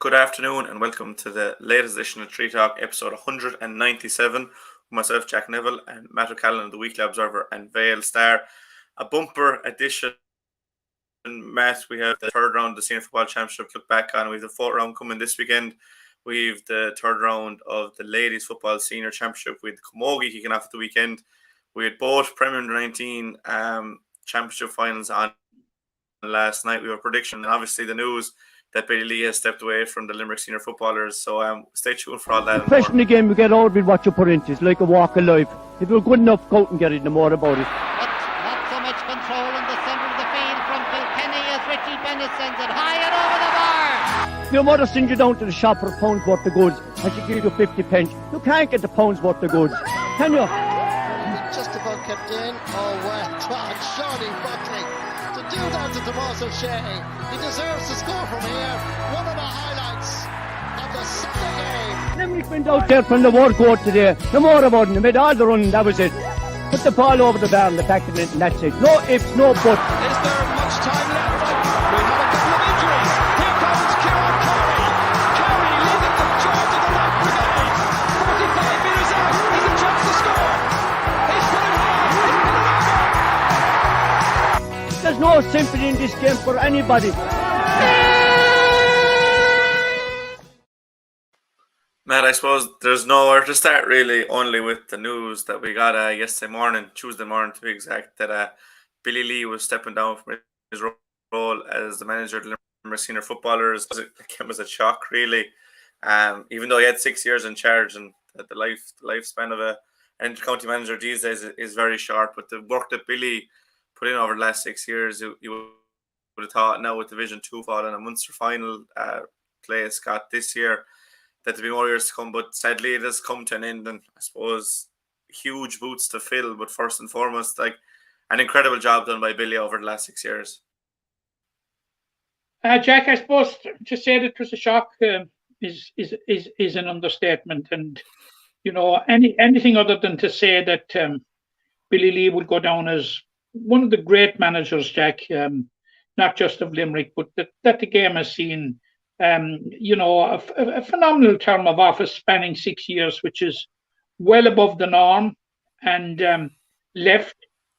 Good afternoon and welcome to the latest edition of Tree Talk, episode 197. With myself, Jack Neville, and Matt O'Callaghan of the Weekly Observer and Vale Star. A bumper edition. Matt, we have the third round of the Senior Football Championship to look back on. We have the fourth round coming this weekend. We have the third round of the Ladies Football Senior Championship with Camogie kicking off at the weekend. We had both Premier U19 Championship Finals on last night. We have a prediction and obviously the news that Billy Lee has stepped away from the Limerick senior footballers. So stay tuned for all that. The question again, we get out with what you put into it. It's like a walk of life. If you're good enough, go out and get it, no more about it. Not so much control in the centre of the field from Kilkenny as Richie Bennett sends it high and over the bar. Your mother sends you down to the shop for a pound's worth of goods and she gives you 50 pence. You can't get the pound's worth of goods, can you? Just about kept in. Oh, well done, Shawnee Buckley. To do that to Tomas O'Shea. He deserves to score from here. One of the highlights of the Sunday game. Limerick went out there from the word go today. No more about it. They made all the running, that was it. Put the ball over the bar and the back of it, and that's it. No ifs, no buts. Is there much time left? We have a couple of injuries. Here comes Kieran Carey. Carey leading the charge of the right brigade. 45 metres out. He's a chance to score. He's put it high. He's put it over. There's no sympathy in this game for anybody. Matt, I suppose there's nowhere to start really, only with the news that we got yesterday morning, Tuesday morning to be exact, that Billy Lee was stepping down from his role as the manager of the Limerick senior footballers. It was a shock really, even though he had 6 years in charge, and the lifespan of a inter-county manager these days is very short, but the work that Billy put in over the last 6 years, you would have thought now with Division 2 fall and a Munster final place got this year, that there'll be more years to come, but sadly it has come to an end, and I suppose huge boots to fill, but first and foremost, like an incredible job done by Billy over the last 6 years. Jack, I suppose to say that it was a shock is an understatement, and you know anything other than to say that Billy Lee would go down as one of the great managers, Jack, not just of Limerick, but that the game has seen. A phenomenal term of office spanning 6 years, which is well above the norm, and left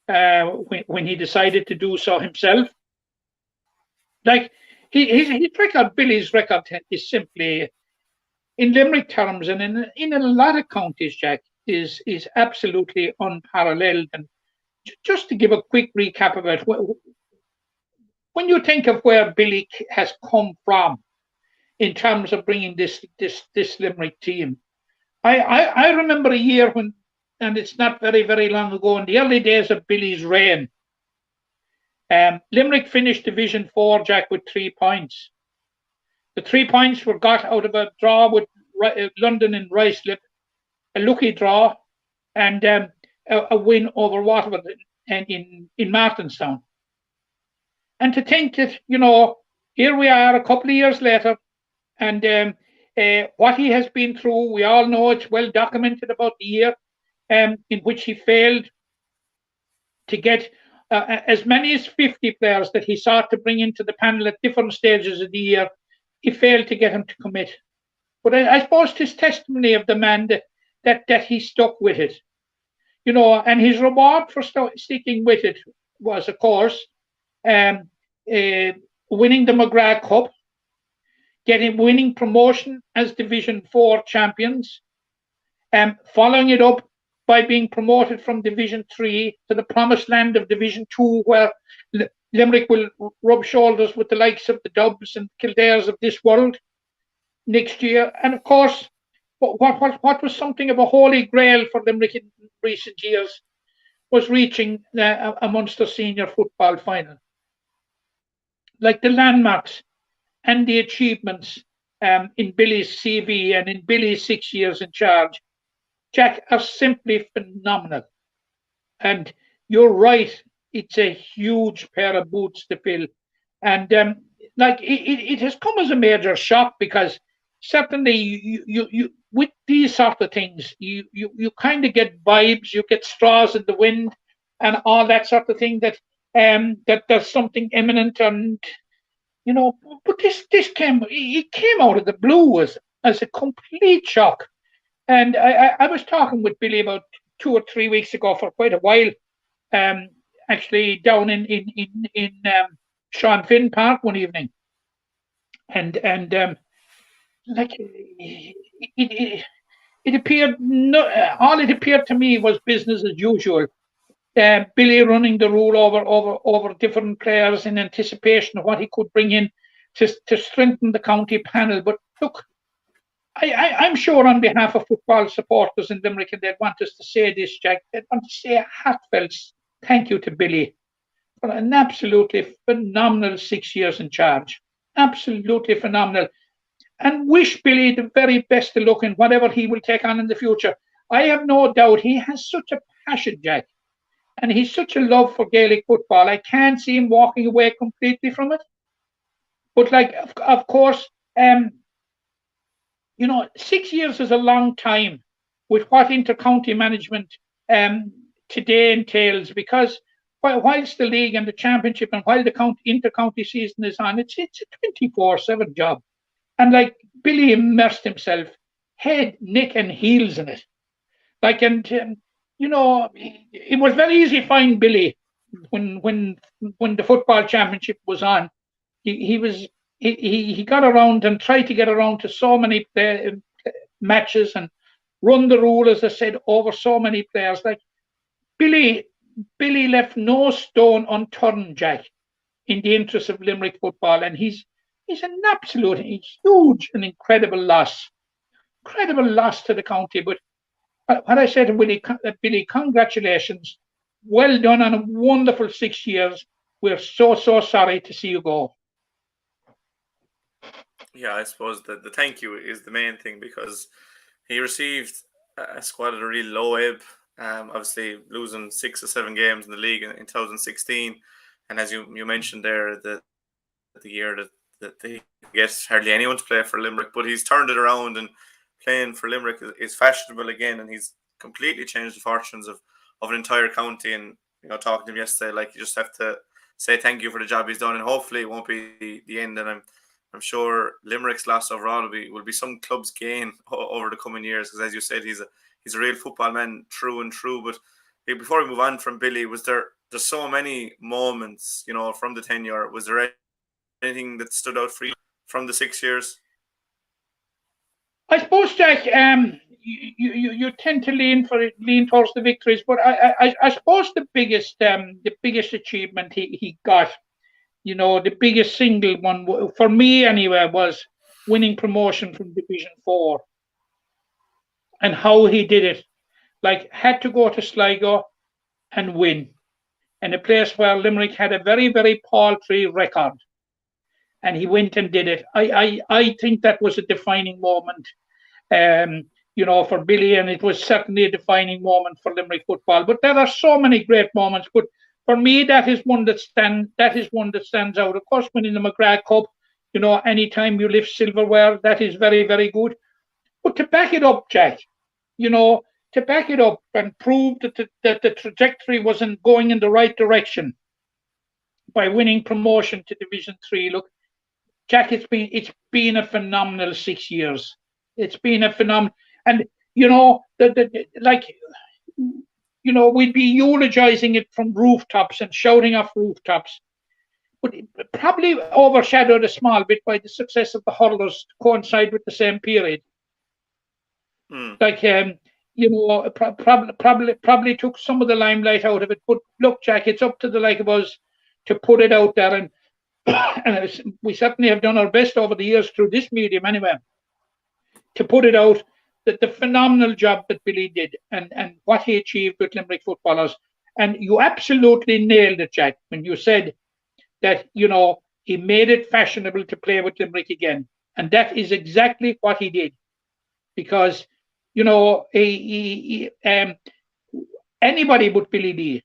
when he decided to do so himself. Like his record, Billy's record is simply, in Limerick terms and in a lot of counties, Jack, is absolutely unparalleled. And just to give a quick recap of it, when you think of where Billy has come from, in terms of bringing this Limerick team, I remember a year when, and it's not very, very long ago, in the early days of Billy's reign, Limerick finished Division 4, Jack, with 3 points. The 3 points were got out of a draw with London and Ruislip, a lucky draw, and a win over Waterford in Martinstown. And to think that, here we are a couple of years later, and what he has been through, we all know it's well documented about the year in which he failed to get as many as 50 players that he sought to bring into the panel at different stages of the year. He failed to get him to commit. But I suppose it's testimony of the man that he stuck with it. And his reward for sticking with it was, of course, winning the McGrath Cup, winning promotion as Division 4 champions, following it up by being promoted from Division 3 to the promised land of Division 2, where Limerick will rub shoulders with the likes of the Dubs and Kildares of this world next year. And of course, what was something of a holy grail for Limerick in recent years was reaching a Munster senior football final. Like the landmarks and the achievements in Billy's CV and in Billy's 6 years in charge, Jack, are simply phenomenal. And you're right, it's a huge pair of boots to fill. And it has come as a major shock, because certainly you with these sort of things, you kind of get vibes, you get straws in the wind and all that sort of thing, that there's something imminent, and you know, but this came out of the blue as a complete shock. And I was talking with Billy about 2 or 3 weeks ago for quite a while, actually down in Sean Finn Park one evening, and like it appeared all it appeared to me was business as usual. Billy running the rule over different players in anticipation of what he could bring in to strengthen the county panel. But look, I'm sure on behalf of football supporters in Limerick, and they'd want us to say this, Jack, they'd want to say a heartfelt thank you to Billy for an absolutely phenomenal 6 years in charge. Absolutely phenomenal. And wish Billy the very best of luck in whatever he will take on in the future. I have no doubt he has such a passion, Jack, and he's such a love for Gaelic football. I can't see him walking away completely from it. But, like, of course, you know, 6 years is a long time with what inter-county management today entails, because whilst the league and the championship and while the inter-county season is on, it's a 24/7 job. And, like, Billy immersed himself head, neck and heels in it. Like, and you know, it was very easy to find Billy when the football championship was on. He got around and tried to get around to so many matches and run the rule, as I said, over so many players. Like, Billy left no stone unturned, Jack, in the interest of Limerick football, and he's an absolutely huge and incredible loss to the county. But what I said to Billy, congratulations, well done on a wonderful 6 years. We're so sorry to see you go. Yeah, I suppose the thank you is the main thing, because he received a squad at a really low ebb. Obviously losing 6 or 7 games in the league in 2016, and as you mentioned there, the year that they get hardly anyone to play for Limerick, but he's turned it around, and playing for Limerick is fashionable again, and he's completely changed the fortunes of an entire county. And, you know, talking to him yesterday, like, you just have to say thank you for the job he's done, and hopefully it won't be the end. And I'm sure Limerick's loss overall will be some club's gain over the coming years, because, as you said, he's a real football man through and through. But before we move on from Billy, there's so many moments, you know, from the tenure. Was there anything that stood out for you from the 6 years? I suppose, Jack, you tend to lean towards the victories, but I suppose the biggest achievement he got, you know, the biggest single one for me anyway, was winning promotion from Division 4, and how he did it. Like, had to go to Sligo and win, in a place where Limerick had a very, very paltry record. And he went and did it. I think that was a defining moment, you know, for Billy, and it was certainly a defining moment for Limerick football. But there are so many great moments. But for me, that is one that stands out. Of course, winning the McGrath Cup, you know, anytime you lift silverware, that is very, very good. But to back it up, Jack, you know, to back it up and prove that the trajectory wasn't going in the right direction by winning promotion to Division 3. Look, Jack, it's been a phenomenal 6 years. It's been a phenomenal, and, you know, like, you know, we'd be eulogizing it from rooftops and shouting off rooftops, but it probably overshadowed a small bit by the success of the hurlers to coincide with the same period. Like, you know, probably took some of the limelight out of it. But look, Jack, it's up to the like of us to put it out there, and we certainly have done our best over the years through this medium anyway, to put it out, that the phenomenal job that Billy did and what he achieved with Limerick footballers. And you absolutely nailed it, Jack, when you said that, you know, he made it fashionable to play with Limerick again. And that is exactly what he did. Because, you know, anybody but Billy Lee,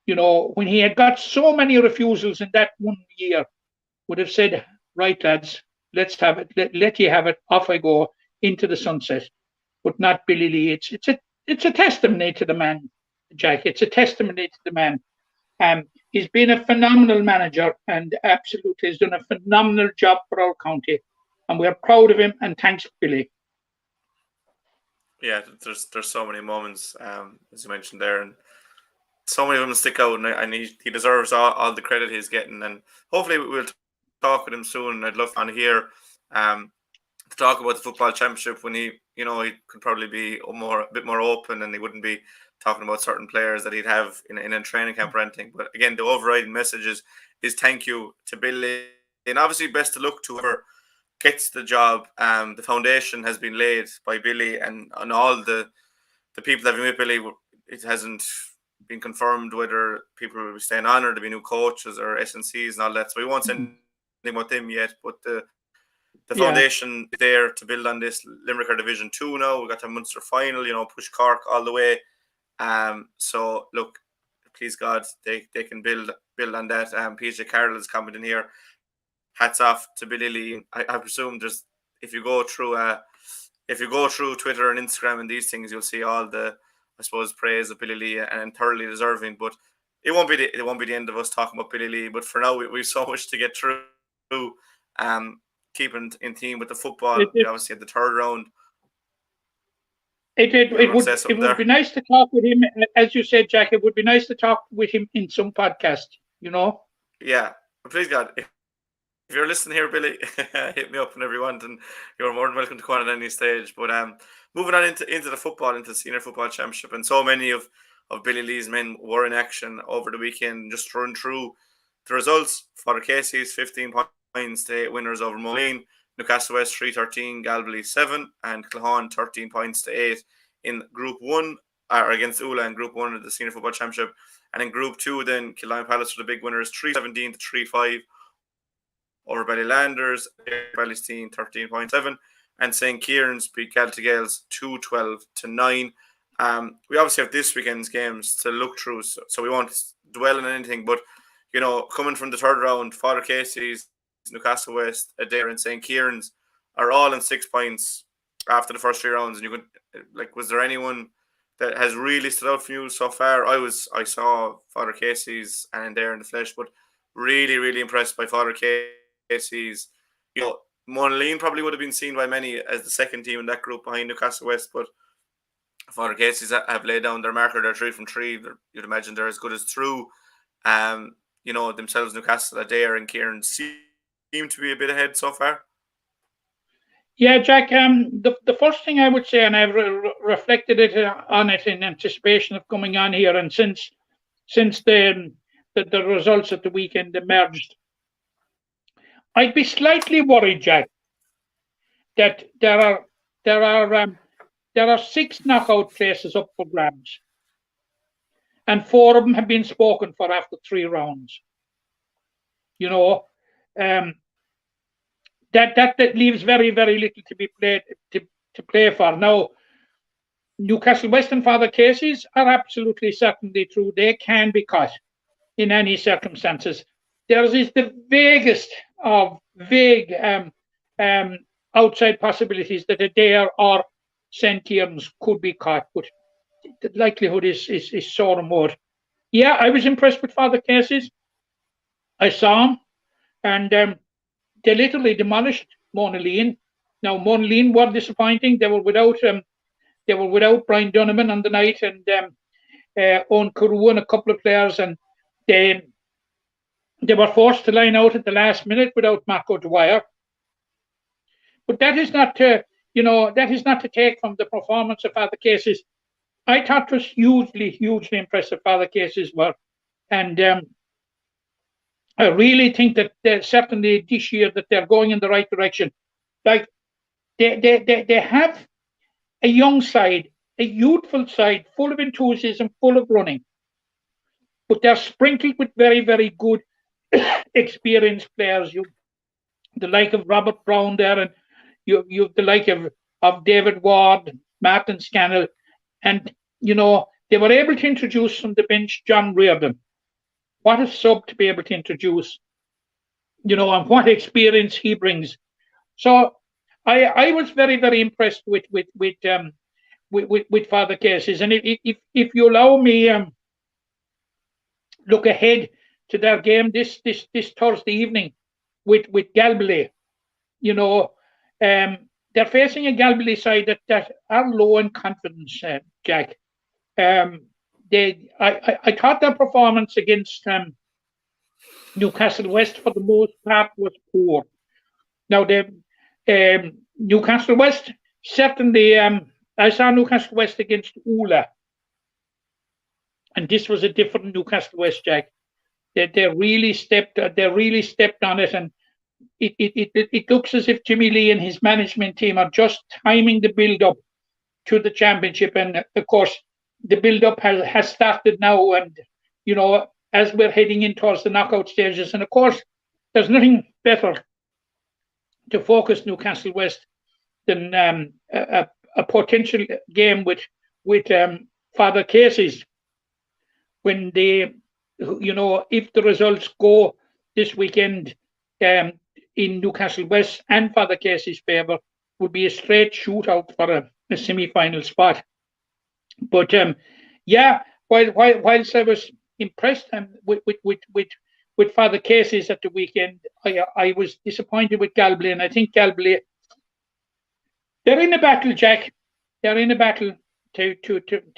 you know, when he had got so many refusals in that 1 year, would have said, right, lads, let's have it. Let you have it. Off I go into the sunset. But not Billy Lee. It's a testimony to the man, Jack. It's a testimony to the man. He's been a phenomenal manager and absolutely has done a phenomenal job for our county. And we're proud of him, and thanks, Billy. Yeah, there's so many moments, as you mentioned there, and so many of them stick out, and he deserves all the credit he's getting. And hopefully we'll talk with him soon. I'd love to hear to talk about the football championship when he could probably be a bit more open, and he wouldn't be talking about certain players that he'd have in a training camp or anything. But again, the overriding message is thank you to Billy, and obviously best of luck to whoever gets the job. The foundation has been laid by Billy and all the people that have been with Billy. It hasn't been confirmed whether people will be staying on or there'll be new coaches or SNCs and all that. So we won't say anything about them yet, but the foundation is there to build on this. Limerick are Division 2 now. We got the Munster final, push Cork all the way. So look, please God, they can build on that. PJ Carroll is coming in here. Hats off to Billy Lee. I presume if you go through Twitter and Instagram and these things, you'll see all the, I suppose, praise of Billy Lee, and thoroughly deserving. But it won't be the end of us talking about Billy Lee. But for now, we've so much to get through. Keeping in theme with the football, we obviously had the third round. It would be nice to talk with him, as you said, Jack. It would be nice to talk with him in some podcast. Yeah, please God. If you're listening here, Billy, hit me up whenever you want, and you're more than welcome to go on at any stage. But moving on into the football, into the senior football championship, and so many of Billy Lee's men were in action over the weekend. Just to run through the results: Father Casey's 15 points to 8 winners over Moline, Newcastle West 3-13, Galway 7, and Claghon 13 points to 8 in Group 1 against Ula in Group 1 of the senior football championship. And in Group 2, then Killaloe Palace were the big winners, 3-17 to 3-5. Over Ballylanders, Ballysteen 13.7, and St. Kieran's beat Galtee Gales 2-12 to 9. We obviously have this weekend's games to look through, so we won't dwell on anything. But coming from the third round, Father Casey's, Newcastle West, Adair, and St. Kieran's are all in 6 points after the first 3 rounds. And was there anyone that has really stood out for you so far? I saw Father Casey's and Adair in the flesh, but really, really impressed by Father Casey's. Monaleen probably would have been seen by many as the second team in that group behind Newcastle West, but Father Casey's have laid down their marker. They're 3 from 3. You'd imagine they're as good as through. Themselves, Newcastle, Adair, and Kieran seem to be a bit ahead so far. Yeah, Jack. The first thing I would say, and I've reflected on it in anticipation of coming on here, and since the results of the weekend emerged, I'd be slightly worried, Jack, that there are 6 knockout places up for grabs, and 4 of them have been spoken for after 3 rounds. That leaves very, very little to be played to play for. Now, Newcastle West and Father Casey's are absolutely certainly true. They can be caught in any circumstances. Theirs is the vaguest of vague outside possibilities that Adair or St. Kieran's could be caught, but the likelihood is so remote. Yeah, I was impressed with Father Casey's. I saw him, and they literally demolished Monaleen. Now, Monaleen were disappointing. They were without Brian Donovan on the night, and Owen Carew and a couple of players, and they were forced to line out at the last minute without Marco Dwyer. But that is not to take from the performance of Father Casey's. I thought it was hugely, hugely impressive, Father Casey's work, and I really think that certainly this year that they're going in the right direction. Like they have a young side, a youthful side, full of enthusiasm, full of running, but they're sprinkled with very, very good, experienced players. You, the like of Robert Brown there, and you the like of David Ward, Martin Scannell, and they were able to introduce from the bench John Reardon. What a sub to be able to introduce, and what experience he brings. So I was very, very impressed with Father Casey's. And if you allow me, look ahead to their game this Thursday evening with Galway. You know, they're facing a Galway side that are low in confidence, Jack. I thought their performance against Newcastle West for the most part was poor. Now, Newcastle West, certainly, I saw Newcastle West against Ula, and this was a different Newcastle West, Jack. They really stepped on it, and it looks as if Jimmy Lee and his management team are just timing the build up to the championship, and of course the build up has started now, and you know, as we're heading in towards the knockout stages, and of course there's nothing better to focus Newcastle West than a potential game with Father Casey's when they, you know, if the results go this weekend in Newcastle West and Father Casey's favour, would be a straight shootout for a semi-final spot. But yeah, whilst I was impressed with Father Casey's at the weekend, I was disappointed with Galway, and I think Galway, they're in a battle, Jack. They're in a battle to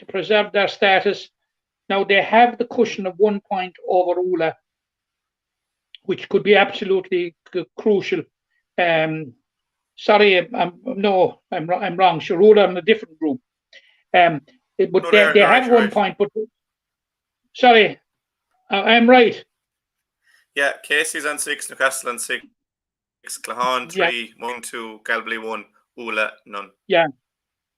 preserve their status. Now they have the cushion of 1 point over Ula, which could be absolutely crucial. Sorry, I'm wrong. Sure, Ula in a different group. But no, they have 1 point. But sorry, I'm right. Yeah, Casey's on 6, Newcastle on 6, Clahan 3, 1, 2, Galway 1, Ula none. Yeah.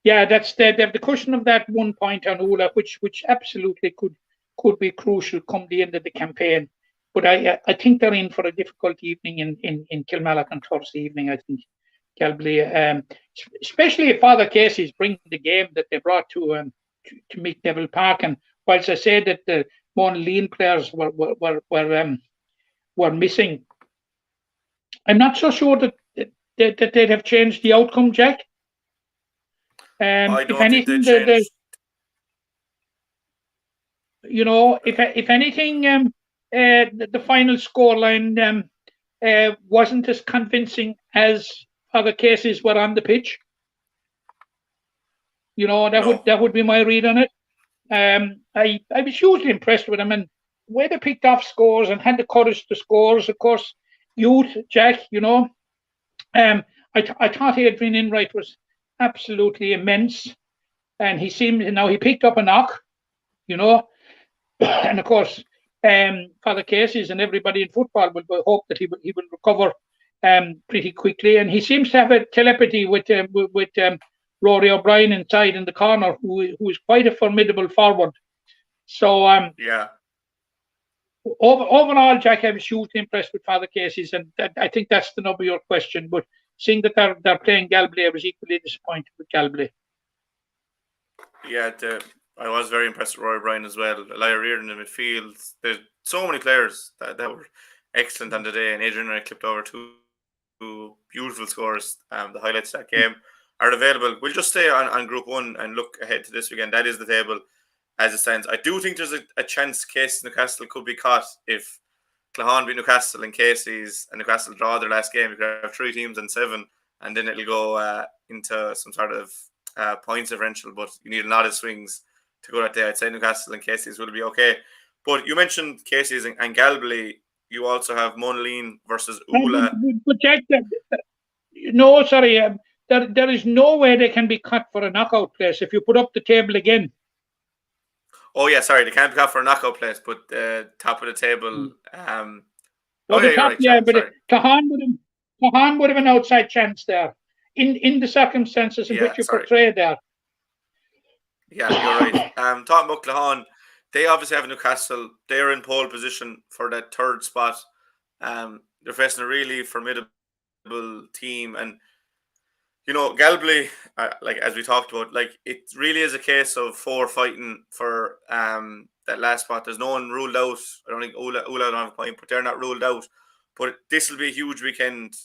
Yeah, they have the cushion of that 1 point on Ula, which absolutely could be crucial come the end of the campaign. But I think they're in for a difficult evening in Kilmallock on Thursday evening. I think Galway, especially if Father Casey's bringing the game that they brought to Meath Neville Park. And whilst I say that the Monaleen players were missing, I'm not so sure that they'd have changed the outcome, Jack. If anything, you know, if anything, the final scoreline wasn't as convincing as other cases were on the pitch. You know, that would be my read on it. I was hugely impressed with them, and the way they picked off scores and had the courage to scores. Of course, youth, Jack. You know, I thought Adrian Enright was absolutely immense, and he picked up a knock, you know, and of course Father Casey's and everybody in football will hope that he will recover pretty quickly, and he seems to have a telepathy with Rory O'Brien inside in the corner, who is quite a formidable forward. So yeah, overall, Jack, I was hugely impressed with Father Casey's, and I think that's the nub of your question. But seeing that they're playing Galway, I was equally disappointed with Galway. Yeah, I was very impressed with Roy Bryan as well. Elijah Reardon in midfield. There's so many players that were excellent on the day, and Adrian and I clipped over two beautiful scores. The highlights of that game are available. We'll just stay on Group 1 and look ahead to this weekend. That is the table as it stands. I do think there's a chance Casey's Newcastle could be caught if Clahan beat Newcastle and Casey's and Newcastle draw their last game. You could have 3 teams and 7, and then it'll go into some sort of points differential. But you need a lot of swings to go that day. I'd say Newcastle and Casey's will be okay. But you mentioned Casey's and Galway. You also have Monaleen versus Ula. But Jack, no, sorry. There is no way they can be cut for a knockout place if you put up the table again. Oh yeah, sorry, they can't be cut for a knockout place, but top of the table. Clahan would have an outside chance there, in the circumstances in which you portray there. Yeah, you're right. Talking about Clahan, they obviously have Newcastle. They're in pole position for that 3rd spot. They're facing a really formidable team, and you know, Galway, like as we talked about, like it really is a case of 4 fighting for that last spot. There's no one ruled out. I don't think Ula don't have a point, but they're not ruled out. But this will be a huge weekend,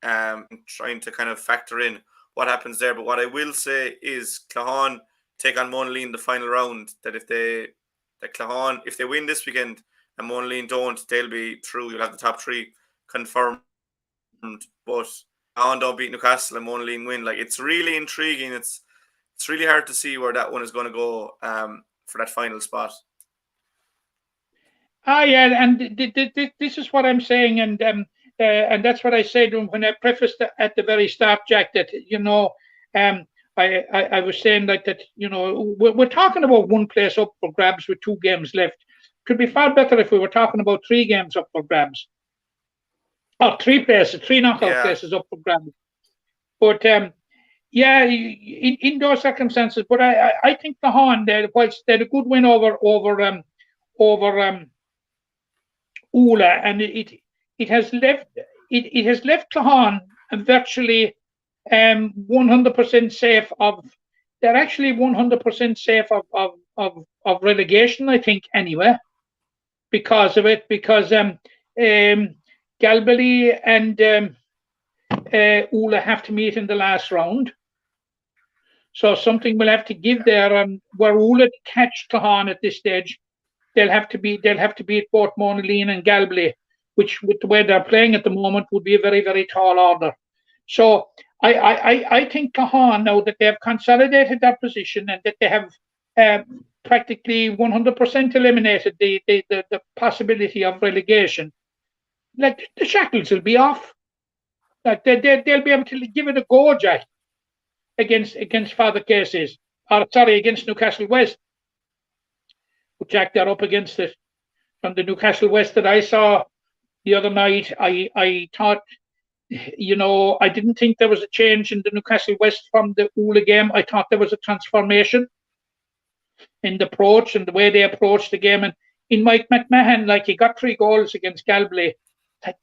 trying to kind of factor in what happens there. But what I will say is Clahan take on Monaleen in the final round, that if they that Claghon, if they win this weekend and Monaleen don't, they'll be through. You'll have the top 3 confirmed. But Claghon don't beat Newcastle and Monaleen win. Like, it's really intriguing. It's really hard to see where that one is going to go for that final spot. Yeah, and this is what I'm saying, and that's what I said when I prefaced at the very start, Jack. That I was saying like that. We're talking about one place up for grabs with 2 games left. It could be far better if we were talking about 3 games up for grabs, or 3 knockout places up for grabs. But yeah, in those circumstances. But I think the Horn, whilst they had a good win over Ula, and it has left Claghon virtually 100% safe of. They're actually 100% safe of relegation, I think, anyway, because of it. Because Galbally and Ula have to meet in the last round, so something will have to give there. And were Ula to catch Claghon at this stage, they'll have to beat both Monaleen and Galbally, which, with the way they're playing at the moment, would be a very, very tall order. So I think Claghon, now that they have consolidated their position and that they have practically 100% eliminated the possibility of relegation, like, the shackles will be off. Like, they'll be able to give it a go, Jack, against Father Casey's, or sorry, against Newcastle West. But Jack, they're up against it. From the Newcastle West that I saw the other night, I thought, I didn't think there was a change in the Newcastle West from the Ula game. I thought there was a transformation in the approach and the way they approached the game. And in Mike McMahon, like, he got 3 goals against Galbally.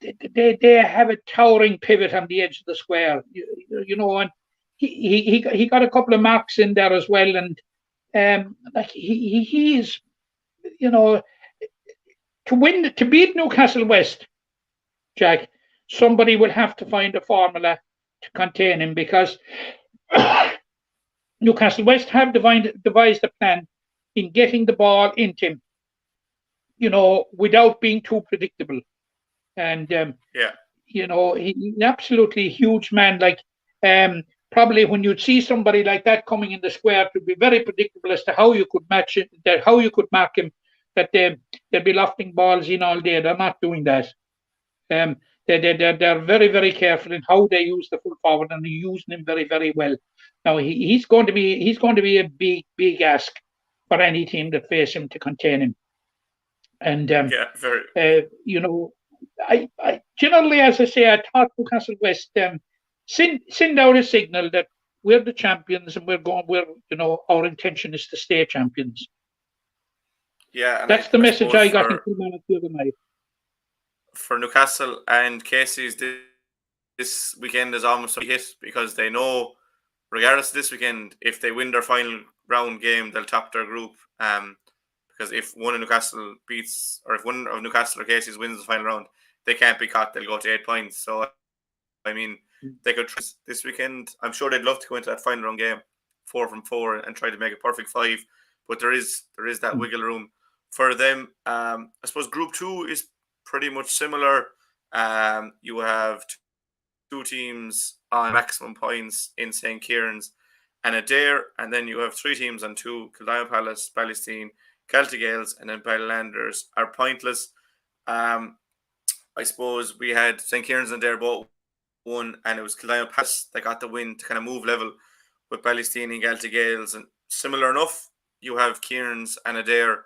They have a towering pivot on the edge of the square, and he got a couple of marks in there as well. And like, he's, to beat Newcastle West, Jack, somebody will have to find a formula to contain him, because Newcastle West have devised a plan in getting the ball into him, without being too predictable. And he's an absolutely huge man. Like, probably when you'd see somebody like that coming in the square, it would be very predictable as to how you could match it, how you could mark him. That they'd be lofting balls in all day. They're not doing that. They're very, very careful in how they use the full forward, and they're using him very, very well. Now he's going to be a big ask for any team that face him to contain him. And I generally, as I say, I thought Newcastle West send out a signal that we're the champions and our intention is to stay champions. Yeah, and that's the message I got from the other night. For Newcastle and Casey's, this weekend is almost a hit, because they know, regardless of this weekend, if they win their final round game, they'll top their group. Because if one of Newcastle beats, or if one of Newcastle or Casey's wins the final round, they can't be caught. They'll go to 8 points. So, I mean, they could this weekend. I'm sure they'd love to go into that final round game 4 from 4 and try to make a perfect 5. But there is that wiggle room for them. I suppose Group 2 is pretty much similar. You have 2 teams on maximum points in St. Kieran's and Adair, and then you have 3 teams on 2: Kildare Palace, Ballysteen, Celtic Gales, and then Ballylanders are pointless. I suppose we had St. Kieran's and Adair both won, and it was Kildare Palace that got the win to kind of move level with Ballysteen and Celtic Gales. And similar enough, you have Kieran's and Adair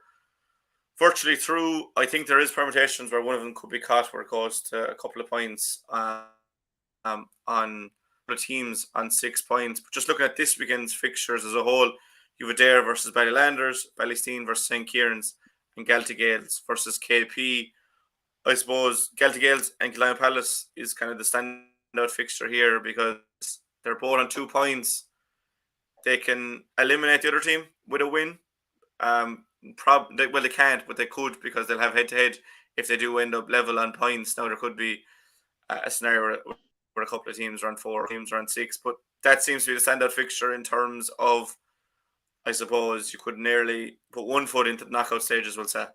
virtually through. I think there is permutations where one of them could be caught, where it goes to a couple of points on the teams on 6 points. But just looking at this weekend's fixtures as a whole, you have Adair versus Ballylanders, Ballysteen versus St. Kieran's, and Celtic Gales versus KP. I suppose Celtic Gales and Kildare Palace is kind of the standout fixture here, because they're both on 2 points. They can eliminate the other team with a win. They can't, but they could, because they'll have head-to-head if they do end up level on points. Now, there could be a scenario where a couple of teams are on 4, teams are on 6, but that seems to be the standout fixture in terms of I suppose you could nearly put one foot into the knockout stages, we'll say.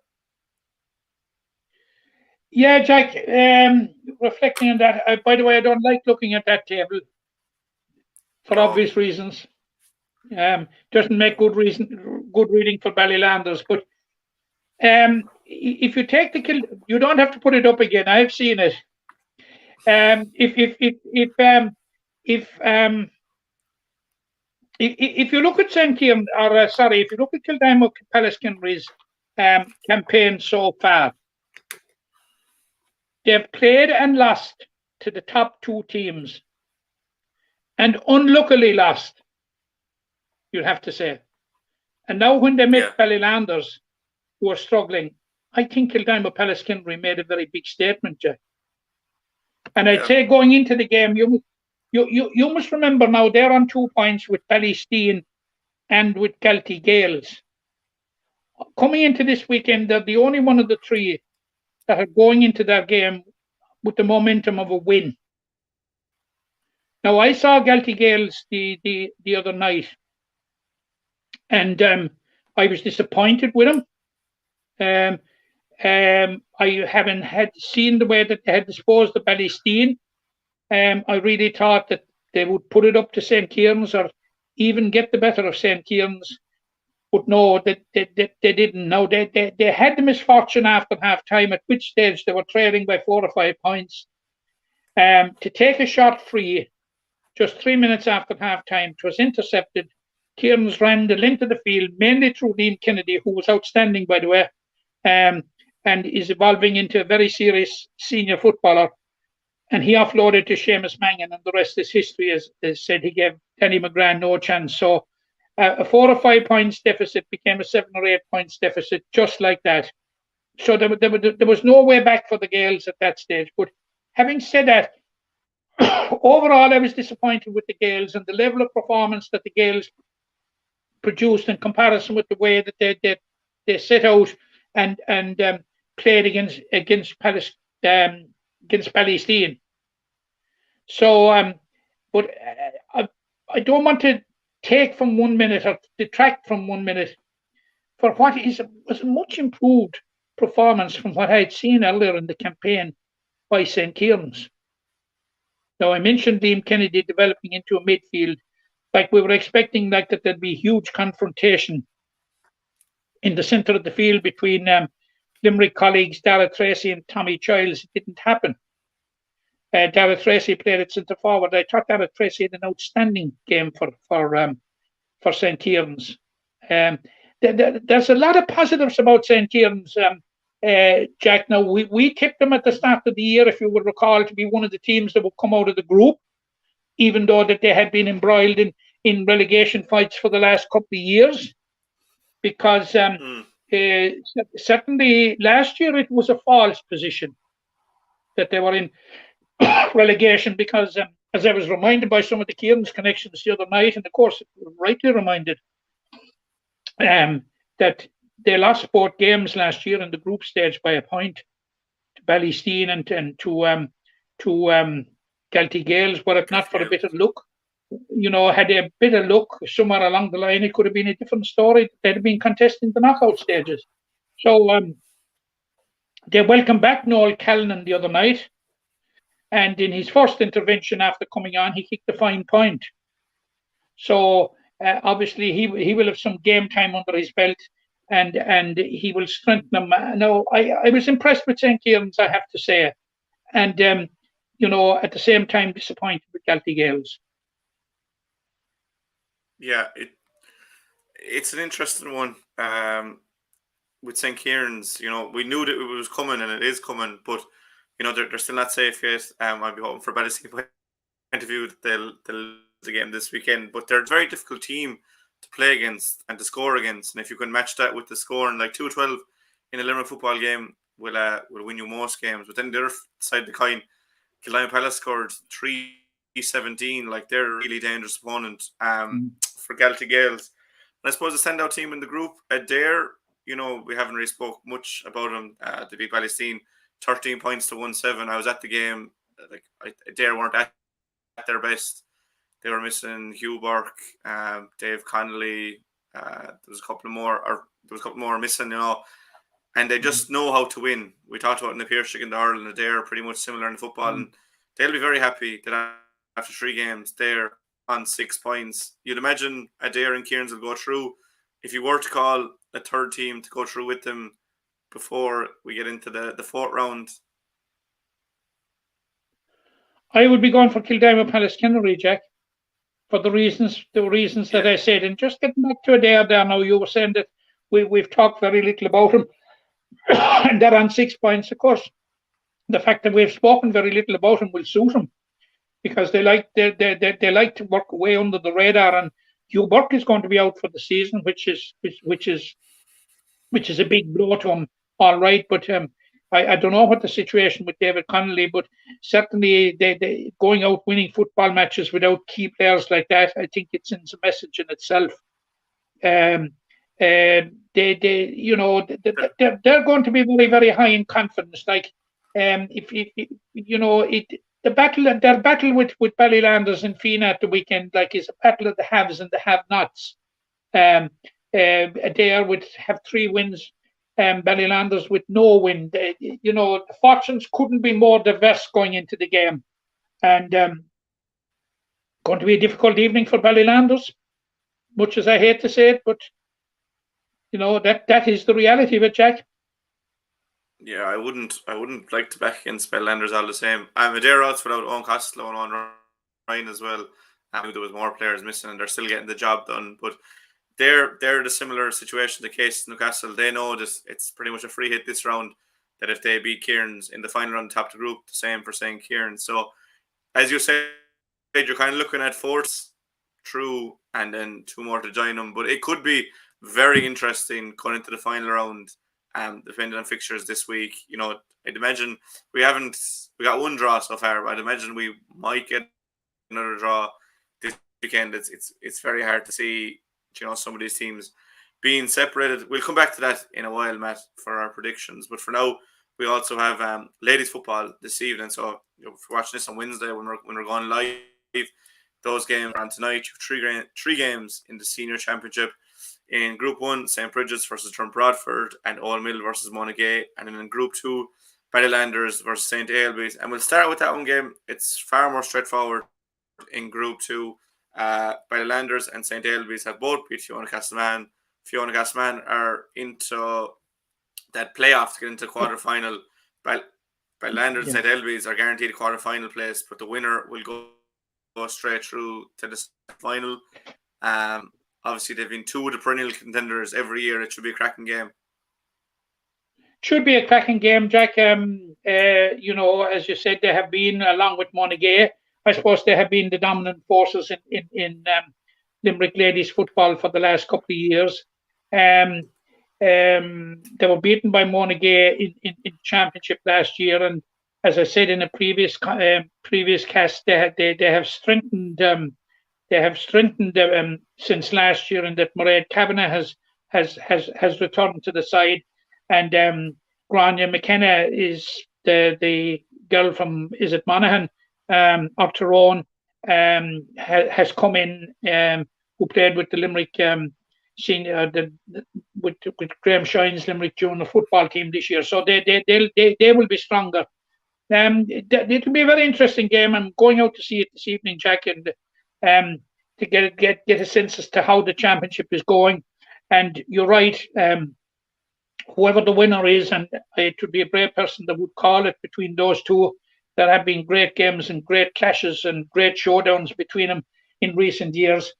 Yeah, Jack, reflecting on that, by the way, I don't like looking at that table for obvious reasons. Doesn't make good reading for Ballylanders. But if you take you don't have to put it up again. I've seen it. If you look at St. Kieran, if you look at Kildimo Pallaskenry's campaign so far, they've played and lost to the top two teams, and unluckily lost, you'd have to say. And now when they met Ballylanders, who are struggling, I think Kildimo Pallaskenry made a very big statement, Jack. And I'd say going into the game, you must remember now they're on 2 points with Ballysteen and with Galtee Gales. Coming into this weekend, they're the only one of the three that are going into their game with the momentum of a win. Now, I saw Galtee Gales the other night, and I was disappointed with them. I haven't seen the way that they had disposed of Ballysteen. I really thought that they would put it up to St. Kieran's or even get the better of St. Kieran's. But no, they didn't. No, they had the misfortune after half time, at which stage they were trailing by 4 or 5 points. To take a shot free just 3 minutes after half time, it was intercepted. Kieran's ran the length of the field, mainly through Liam Kennedy, who was outstanding, by the way, and is evolving into a very serious senior footballer. And he offloaded to Seamus Mangan, and the rest is history, as said. He gave Danny McGrath no chance. So a 4 or 5 points deficit became a 7 or 8 points deficit, just like that. So there was no way back for the Gales at that stage. But having said that, overall, I was disappointed with the Gales and the level of performance that the Gales produced in comparison with the way that they set out and played against Ballysteen. So, but I don't want to take from 1 minute or detract from 1 minute for what was a much improved performance from what I had seen earlier in the campaign by St. Kieran's. Now, I mentioned Liam Kennedy developing into a midfield. Like we were expecting, like that there'd be huge confrontation in the centre of the field between Limerick colleagues Dara Tracy and Tommy Childs. It didn't happen. Dara Tracy played at centre forward. I thought Dara Tracy had an outstanding game for St. Kieran's. There's a lot of positives about St. Kieran's, Jack. Now, we tipped them at the start of the year, if you will recall, to be one of the teams that would come out of the group, even though that they had been embroiled in relegation fights for the last couple of years. Because certainly last year it was a false position that they were in relegation, because as I was reminded by some of the Kieran's connections the other night, and of course rightly reminded, that they lost both games last year in the group stage by a point to Ballysteen and to Galtee Gales. Were it not for a bit of luck, had a bit of luck somewhere along the line, it could have been a different story. They'd have been contesting the knockout stages. So they welcomed back Noel Callan the other night, and in his first intervention after coming on, he kicked a fine point. So obviously he will have some game time under his belt, and he will strengthen them. Now, I was impressed with St. Kieran's, I have to say, and at the same time disappointed with Galtee Gales. Yeah, it's an interesting one. With St. Kieran's, we knew that it was coming, and it is coming, but they're still not safe yet. I'll be hoping for a better interview that they'll lose the game this weekend. But they're a very difficult team to play against and to score against. And if you can match that with the scoring, like 2-12 in a Limerick football game, will win you most games. But then the other side of the coin, Kildimo Palace scored 3-17. Like, they're a really dangerous opponent for Galtee Gales. And I suppose the standout team in the group, Adair, we haven't really spoke much about them. They beat Ballysteen 13 points to 1-7. I was at the game. Adair weren't at their best. They were missing Hugh Burke, Dave Connolly, There was a couple more missing, and they just know how to win. We talked about in the Pierce and the Ireland, they're pretty much similar in football, and they'll be very happy that after 3 games they're on 6 points. You'd imagine Adair and Kieran's will go through. If you were to call a third team to go through with them before we get into the fourth round, I would be going for Kildare Palace Kennery, Jack, for the reasons that I said. And just getting back to Adair there now, you were saying that we've talked very little about him, and they're on 6 points. Of course, the fact that we've spoken very little about him will suit him, because they like to work way under the radar. And Hugh Burke is going to be out for the season, which is a big blow to him. All right, but I don't know what the situation with David Connolly, but certainly they going out winning football matches without key players like that, I think it sends a message in itself. They're going to be very, very high in confidence. Like their battle with Ballylanders and Fianna at the weekend, like, is a battle of the haves and the have-nots. Adair would have 3 wins. Ballylanders with no win. The fortunes couldn't be more diverse going into the game, and going to be a difficult evening for Ballylanders, much as I hate to say it, but that is the reality of it, Jack. Yeah, I wouldn't like to back against Ballylanders all the same. Adair outs without Owen Costello and Owen Ryan as well. I knew there was more players missing, and they're still getting the job done, but they're the similar situation, the case in Newcastle. They know that it's pretty much a free hit this round, that if they beat Kieran's in the final round, top of the group, the same for St. Kieran. So, as you said, you're kind of looking at 4 through and then 2 more to join them. But it could be very interesting going into the final round, depending on fixtures this week. I'd imagine we got 1 draw so far, but I'd imagine we might get another draw this weekend. It's very hard to see some of these teams being separated. We'll come back to that in a while, Matt, for our predictions. But for now, we also have ladies football this evening. So if you're watching this on Wednesday when we're going live, those games are on tonight. 3 games in the senior championship. In Group 1, St. Bridget's versus Turn Broadford and Old Mill versus Monagea. And then in Group 2, Ballylanders versus St. Ailbe's. And we'll start with that one game. It's far more straightforward in Group 2. Ballylanders and St. Ailbe's have both beat Fiona Castleman. Fiona Castleman are into that playoff to get into quarterfinal. Ballylanders and St. Ailbe's are guaranteed a quarterfinal place, but the winner will go straight through to the final. Obviously, they've been 2 of the perennial contenders every year. It should be a cracking game. Should be a cracking game, Jack. As you said, they have been, along with Monagea, I suppose they have been the dominant forces in Limerick ladies football for the last couple of years. They were beaten by Monagea in championship last year, and as I said in a previous cast, they have strengthened. They have strengthened since last year, in that Mairead Kavanagh has returned to the side, and Grania McKenna is the girl from Monaghan. Or Tyrone has come in, who played with the Limerick senior, with Graham Shine's Limerick junior football team this year. So they will be stronger. It will be a very interesting game. I'm going out to see it this evening, Jack, and to get a sense as to how the championship is going. And you're right. Whoever the winner is, and it would be a brave person that would call it between those two. There have been great games and great clashes and great showdowns between them in recent years,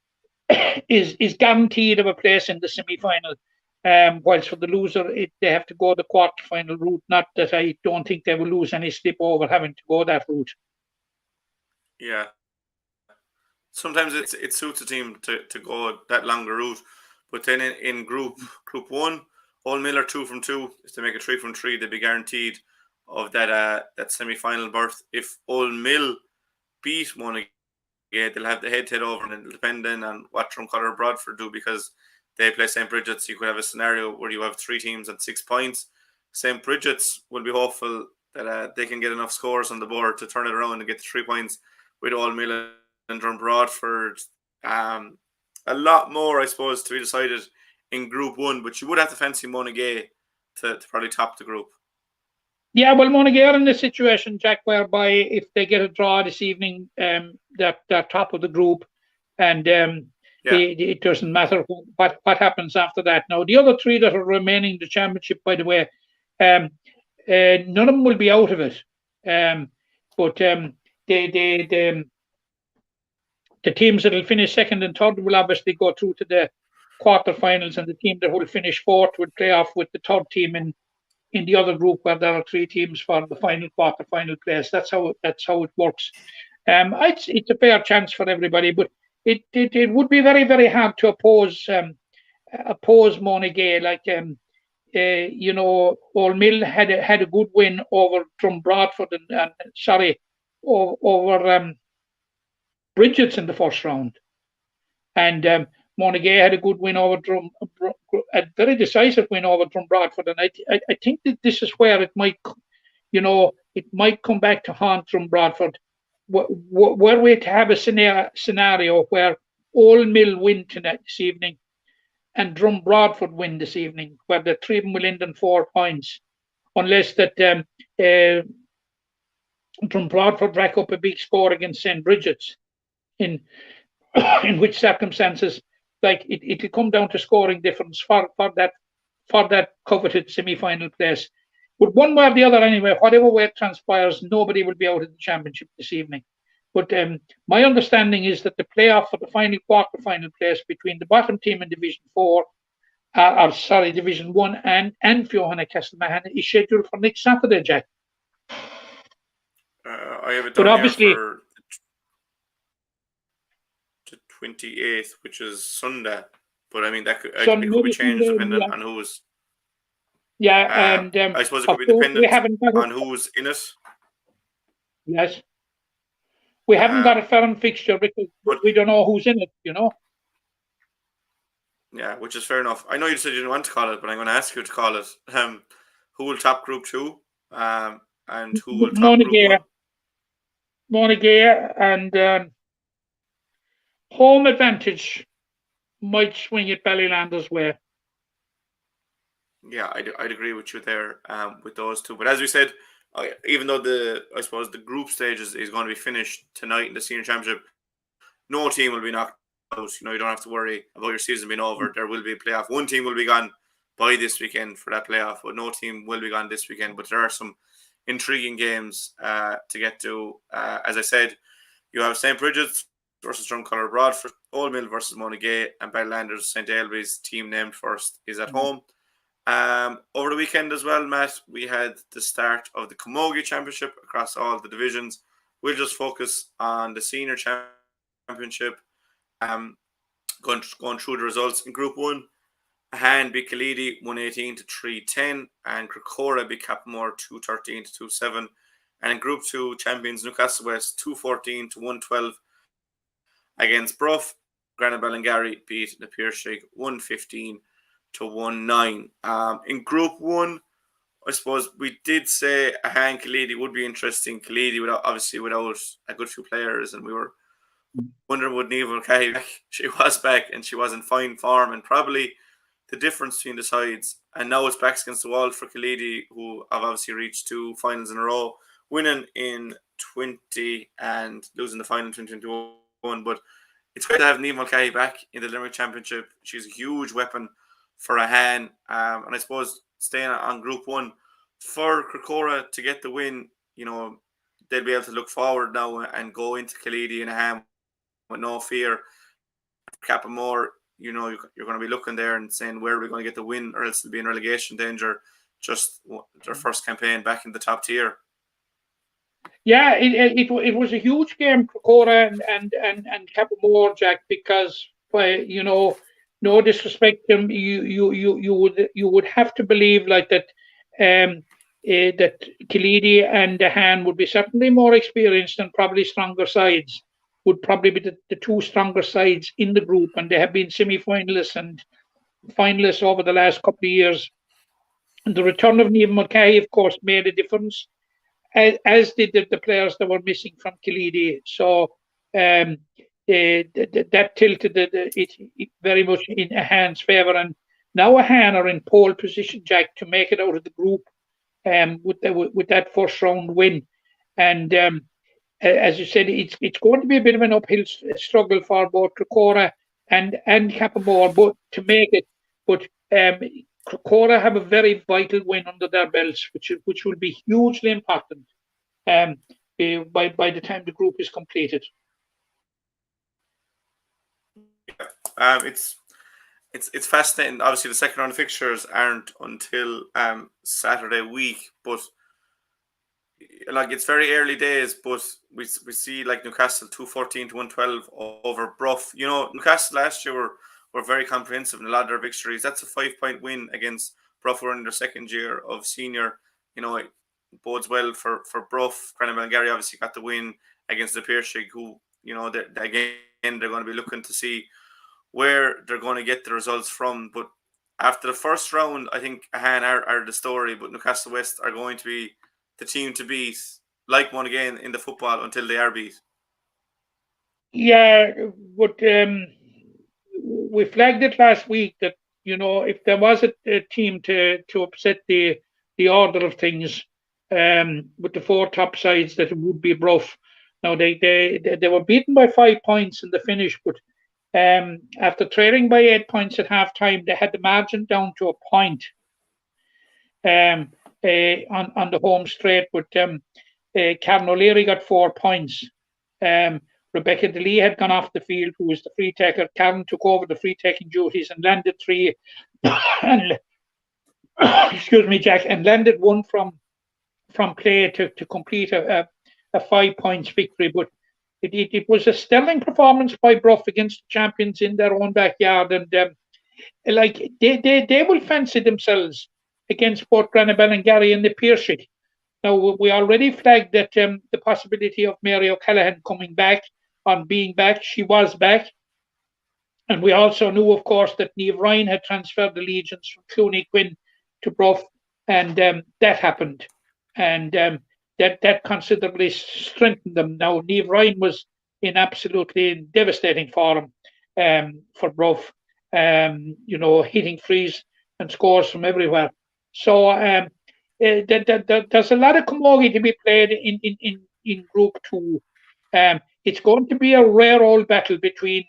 is guaranteed of a place in the semi-final. Whilst for the loser, they have to go the quarter-final route. Not that I don't think they will lose any slip over having to go that route. Yeah. Sometimes it suits a team to go that longer route. But then in Group 1, Old Mill are 2 from 2. If they make a 3 from 3, they'll be guaranteed of that semi-final berth. If Old Mill beat Monagea, they'll have the head-to-head over, and it'll depend then on what Drumcolor and Broadford do, because they play St. Bridget's. You could have a scenario where you have 3 teams at 6 points. St. Bridget's will be hopeful that they can get enough scores on the board to turn it around and get the 3 points, with Old Mill and Drum Broadford a lot more, I suppose, to be decided in Group 1, but you would have to fancy Monaghan to probably top the group. Yeah, well, Monaghan are in this situation, Jack, whereby if they get a draw this evening, they're top of the group, and it doesn't matter what happens after that. Now, the other three that are remaining in the championship, by the way, none of them will be out of it. But the teams that will finish second and third will obviously go through to the quarterfinals, and the team that will finish fourth will play off with the third team in the other group, where there are three teams for the final quarterfinal place. That's how it works. It's a fair chance for everybody, but it would be very, very hard to oppose Monaghan. Like Old Mill had a good win over Bradford over Bridget's in the first round, and Monaghan had a good win over a very decisive win over Bradford, and I think that this is where it might come back to haunt Bradford. Were we to have a scenario where Old Mill win this evening and Bradford win this evening, where the three of them will end on 4 points, unless that Bradford rack up a big score against St. Bridget's, in which circumstances, like it'll come down to scoring difference for that coveted semi-final place. But one way or the other, anyway, whatever way it transpires, nobody will be out of the championship this evening. But my understanding is that the playoff for the final quarter-final place between the bottom team in Division 4, Division 1 and Fiona Castlemahan is scheduled for next Saturday, Jack. I have it down obviously for the 28th, which is Sunday. But I mean, it could be changed depending on who's. Yeah, and I suppose it could be dependent on who's in it. Yes. We haven't got a firm fixture because we don't know who's in it, Yeah, which is fair enough. I know you said you didn't want to call it, but I'm going to ask you to call it. Who will top Group 2? And who will top Group 1? Monaghan, and home advantage might swing it Ballylander's way. Yeah, I'd agree with you there with those two. But as we said, even though the group stage is going to be finished tonight in the senior championship, no team will be knocked out. You don't have to worry about your season being over. There will be a playoff. One team will be gone by this weekend for that playoff, but no team will be gone this weekend. But there are some intriguing games to get to. As I said, you have St. Bridget's versus Drumcolor Bradford, Old Mill versus Monaghan, and Ballylanders St. Ailbe's team named first is at home. Over the weekend as well, Matt, we had the start of the Camogie Championship across all the divisions. We'll just focus on the Senior Championship. Going through the results in Group 1, Ahan beat Kaleedy 118-310, and Cricora beat Capmore 213-27. And in Group 2, champions Newcastle West 214-112 against Bruff. Granite Ballingarry beat the Piercerig 115-19. In Group 1, I suppose we did say Ahan Kaleedy would be interesting. Kaleedy without a good few players, and we were wondering would Niamh Mulcahy back. She was back, and she was in fine form, and probably the difference between the sides. And now it's backs against the wall for Kaleedy, who have obviously reached 2 finals in a row, winning in 20 and losing the final in 2021. But it's great to have Niamh Mulcahy back in the Limerick Championship. She's a huge weapon for Ahan. And I suppose staying on Group 1, for Cricora to get the win, they'll be able to look forward now and go into Kaleedy and Ahan with no fear. Capamore, you're going to be looking there and saying, where are we going to get the win, or else they'll be in relegation danger. Just their first campaign back in the top tier. Yeah, it was a huge game for Cricora and Capamore, Jack, because no disrespect to them, you would have to believe like that that Kaleedy and Ahan would be certainly more experienced and probably stronger sides. Would probably be the 2 stronger sides in the group, and they have been semi-finalists and finalists over the last couple of years. And the return of Niamh Mulcahy, of course, made a difference, as did the players that were missing from Kaleedy. So that tilted it very much in Ahan's favour, and now Ahan are in pole position, Jack, to make it out of the group with that first round win. And as you said, it's going to be a bit of an uphill struggle for both Crocora and Cappamore, but to make it. But Crocora have a very vital win under their belts, which will be hugely important by the time the group is completed. It's fascinating. Obviously, the second round of fixtures aren't until Saturday week, but like it's very early days. But we see like Newcastle 214 to 112 over Brough. You know, Newcastle last year were very comprehensive in a lot of their victories. That's a 5-point win against Brough. Who are in their second year of senior. You know, it bodes well for Brough. Granaville obviously got the win against the Piershig, who, you know, again they're going to be looking to see where they're going to get the results from. But after the first round, I think Ahan are the story, but Newcastle West are going to be the team to beat, like one again in the football, until they are beat. Yeah, but we flagged it last week that, you know, if there was a team to upset the order of things with the four top sides, that it would be Brough. Now they were beaten by 5 points in the finish, but after trailing by 8 points at half time, they had the margin down to a point on the home straight. But Karen O'Leary got 4 points. Rebecca DeLee had gone off the field, who was the free taker. Karen took over the free taking duties and landed 3 and excuse me, Jack, and landed 1 from play to complete a 5 points victory. But it was a sterling performance by Brough against the champions in their own backyard, and like they will fancy themselves against both Granabel and the Piershig. Now we already flagged that the possibility of Mary O'Callaghan coming back, on being back. She was back, and we also knew, of course, that Niamh Ryan had transferred allegiance from Clooney Quinn to Brough, and that happened, and that considerably strengthened them. Now, Niamh Ryan was in absolutely devastating form for Brough, you know, hitting frees and scores from everywhere. So there's a lot of camogie to be played in Group 2. It's going to be a rare old battle between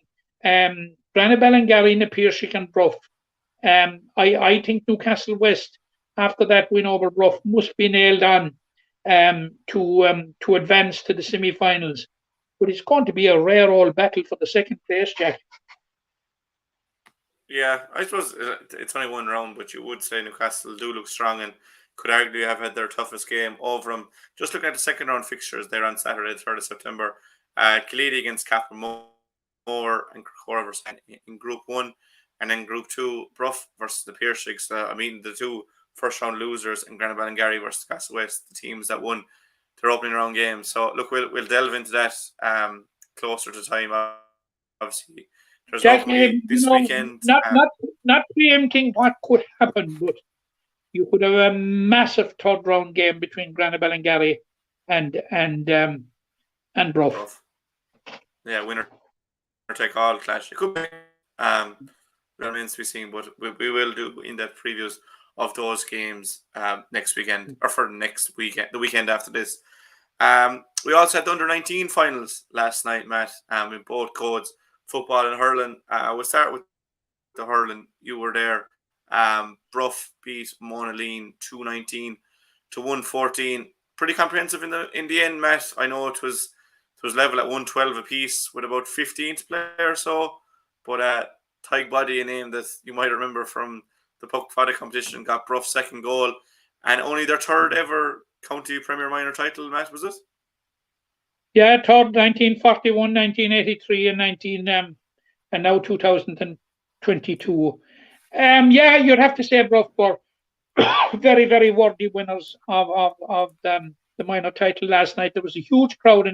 Granabel and Piershig and Brough. I think Newcastle West, after that win over Brough, must be nailed on to advance to the semi-finals. But it's going to be a rare old battle for the second place, Jack. Yeah, I suppose it's only one round, but you would say Newcastle do look strong and could arguably have had their toughest game over them. Just looking at the second round fixtures, they're on Saturday, the 3rd of September. Killeedy against Cappamore and Crocora versus in Group 1. And then Group 2, Brough versus the Piershig. So, I mean, the two first round losers in Granabel versus Newcastle West, the teams that won their opening round games. So, look, we'll delve into that closer to time. Obviously, there's Jack, this weekend. Not preempting what could happen, but you could have a massive third round game between Granabel and Brough. Yeah, winner take all clash. It could be. Remains to be seen, but we will do in-depth previews of those games next weekend, or for next weekend, the weekend after this. We also had the under-19 finals last night, Matt, in both codes, football and hurling. We'll start with the hurling. You were there. Brough beat Monaleen 219 to 114. Pretty comprehensive in the end, Matt. I know it was level at 112 apiece with about 15 to play or so, but Tig Body, a name that you might remember from the Puck Fada competition, got Brough's second goal, and only their third ever county Premier minor title, Matt, was it? Yeah, third, 1941, 1983, and now 2022. Yeah, you'd have to say Brough were very, very worthy winners of the minor title last night. There was a huge crowd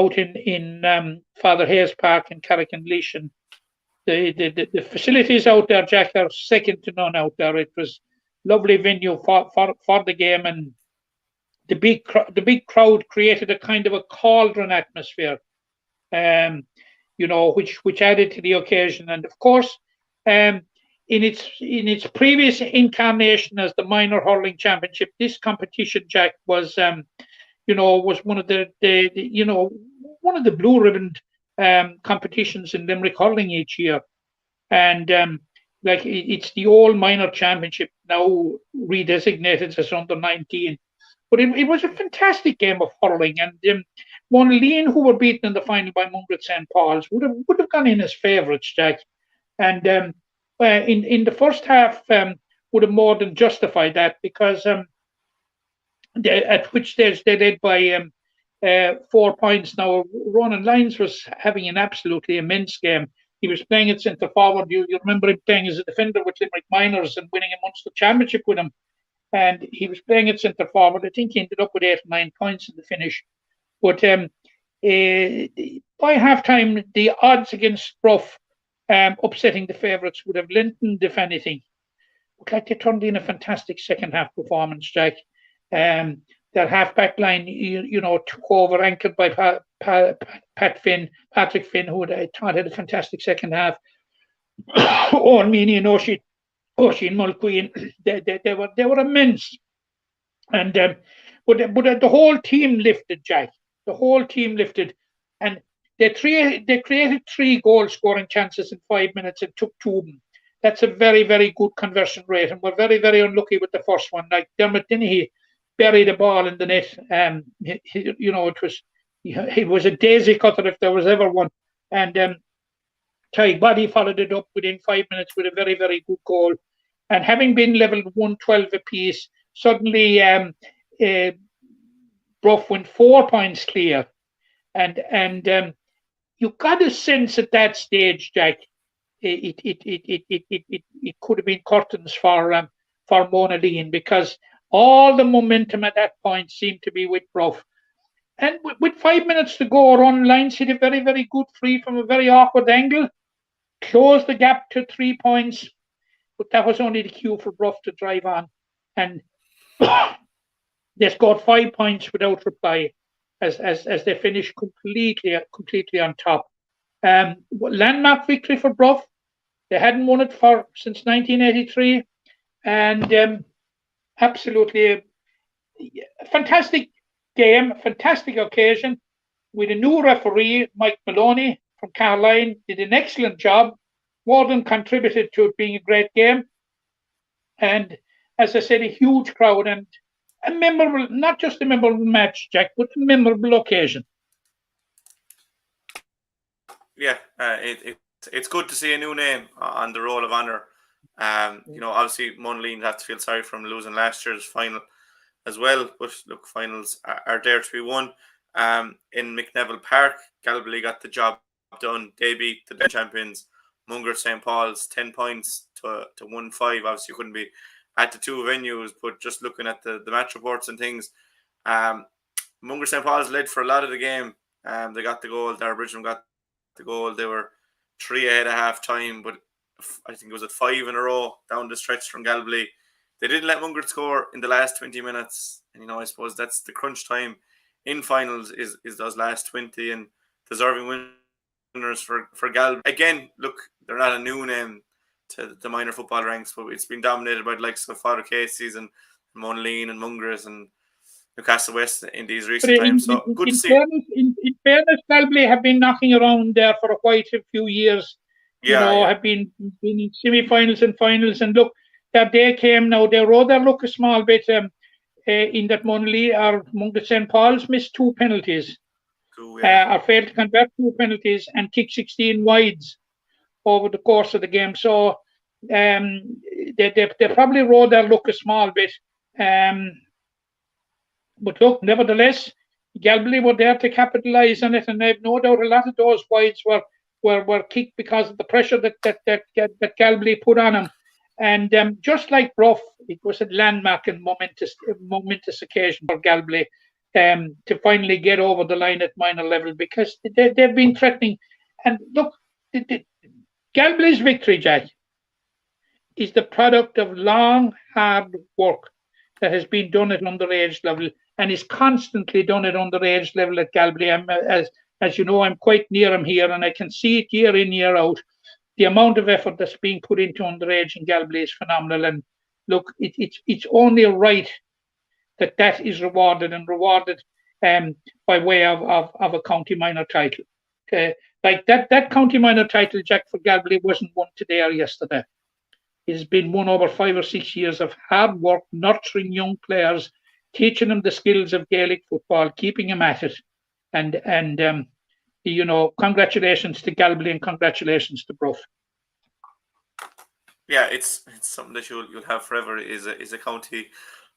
out in Father Hayes Park in Carrick-on-Laois. The facilities out there, Jack, are second to none out there. It was lovely venue for the game, and the big crowd created a kind of a cauldron atmosphere. which added to the occasion. And of course, in its previous incarnation as the minor hurling championship, this competition, Jack, was was one of the one of the blue ribbon competitions in Limerick hurling each year, and it's the old minor championship now redesignated as under 19. But it was a fantastic game of hurling, and Monaghan, who were beaten in the final by Mungo St. Paul's, would have gone in as favourites, Jack, and in the first half would have more than justified that, because at which stage they led by 4 points. Now Ronan Lyons was having an absolutely immense game. He was playing at centre forward. You remember him playing as a defender with Limerick Minors and winning a Munster championship with him. And he was playing at centre forward. I think he ended up with 8 or 9 points in the finish. But by half time, the odds against Bruff upsetting the favourites would have lengthened, if anything. But they turned in a fantastic second half performance, Jack. Their half-back line, took over, anchored by Patrick Flynn, who I thought had a fantastic second half. Owen Meany and Oisin Mulqueen, they were immense. And but the whole team lifted, Jack. The whole team lifted, and they created 3 goal-scoring chances in 5 minutes and took 2 of them. That's a very, very good conversion rate, and we're very, very unlucky with the first one. Like Dermot Dennehy buried the ball in the net. It was a daisy cutter if there was ever one. And Tyg Body followed it up within 5 minutes with a very, very good goal. And having been levelled 1-12 apiece, suddenly Bruff went 4 points clear. And you got a sense at that stage, Jack, it could have been curtains for Monaghan, because all the momentum at that point seemed to be with Bruff. And with 5 minutes to go, Ron Lyons hit a very, very good free from a very awkward angle, closed the gap to 3 points, but that was only the cue for Bruff to drive on. And they scored 5 points without reply as they finished completely on top. Landmark victory for Bruff. They hadn't won it since 1983, and absolutely a fantastic game, a fantastic occasion, with a new referee, Mike Maloney from Caroline, did an excellent job. Warden contributed to it being a great game, and as I said, a huge crowd, and a memorable, not just a memorable match, Jack, but a memorable occasion. Yeah, it's good to see a new name on the Roll of Honour. Obviously Monaghan have to feel sorry from losing last year's final as well, but look, finals are there to be won. In McNeville Park, Galway got the job done. They beat the champions Mungo St. Paul's 10 points to 1-5. Obviously you couldn't be at the 2 venues, but just looking at the match reports and things, Mungo St. Paul's led for a lot of the game. They got the goal. Dara Bridgman got the goal. They were 3 ahead at half time, but I think it was at 5 in a row down the stretch from Galway. They didn't let Mungo score in the last 20 minutes. And, I suppose that's the crunch time in finals is those last 20, and deserving winners for Galway. Again, look, they're not a new name to the minor football ranks, but it's been dominated by the likes of Father Casey's and Monaghan and Mungers and Newcastle West in these recent times. So good to see. In fairness, Galway have been knocking around there for quite a few years. Have been in semi-finals and finals. And look, that day came now. They rode their luck a small bit in that Mungo St. Paul's missed 2 penalties. Or failed to convert 2 penalties and kicked 16 wides over the course of the game. So they probably rode their luck a small bit. But look, nevertheless, Galway were there to capitalise on it, and I have no doubt a lot of those wides were kicked because of the pressure that Galway put on them. And just like Bruff, it was a landmark and momentous occasion for Galway to finally get over the line at minor level, because they've been threatening. And look, Galway's victory, Jack, is the product of long, hard work that has been done at underage level, and is constantly done at underage level at Galway. as you know, I'm quite near him here, and I can see it year in, year out. The amount of effort that's being put into underage in Galway is phenomenal. And look, it's only right that is rewarded by way of a county minor title. Like that county minor title, Jack, for Galway wasn't won today or yesterday. It's been won over 5 or 6 years of hard work, nurturing young players, teaching them the skills of Gaelic football, keeping them at it. And congratulations to Galway and congratulations to Bruff. Yeah, it's something that you'll have forever is a county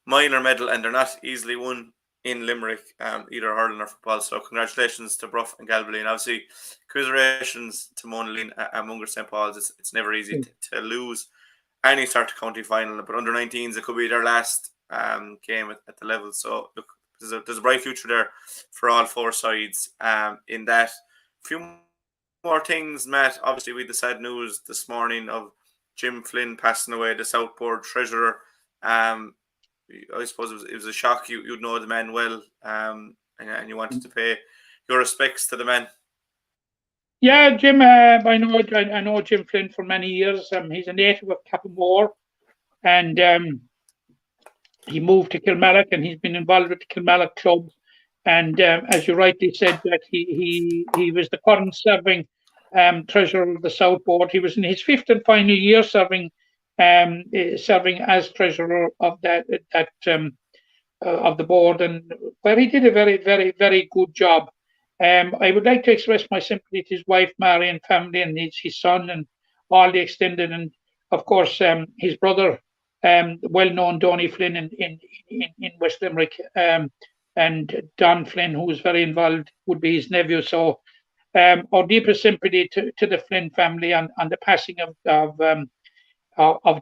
minor medal, and they're not easily won in Limerick, either hurling or football. So congratulations to Bruff and Galway, and obviously commiserations to Monaghan and Munger St. Paul's. It's never easy to lose any sort of county final, but under 19s it could be their last game at the level. So look, there's a bright future there for all 4 sides. In that, a few more things, Matt. Obviously, we had the sad news this morning of Jim Flynn passing away, the Southport treasurer. I suppose it was a shock. You'd know the man well, and you wanted to pay your respects to the man. Yeah, Jim. I know Jim Flynn for many years. He's a native of Camogie, and he moved to Kilmallock, and he's been involved with the Kilmallock club. And as you rightly said, that he was the current serving treasurer of the Southport. He was in his 5th and final year serving as treasurer of of the board, and where he did a very, very, very good job. I would like to express my sympathy to his wife, Mary, and family, and his son, and all the extended, and of course his brother, well-known Donny Flynn in West Limerick, and Don Flynn, who was very involved, would be his nephew. So our deepest sympathy to the Flynn family on the passing of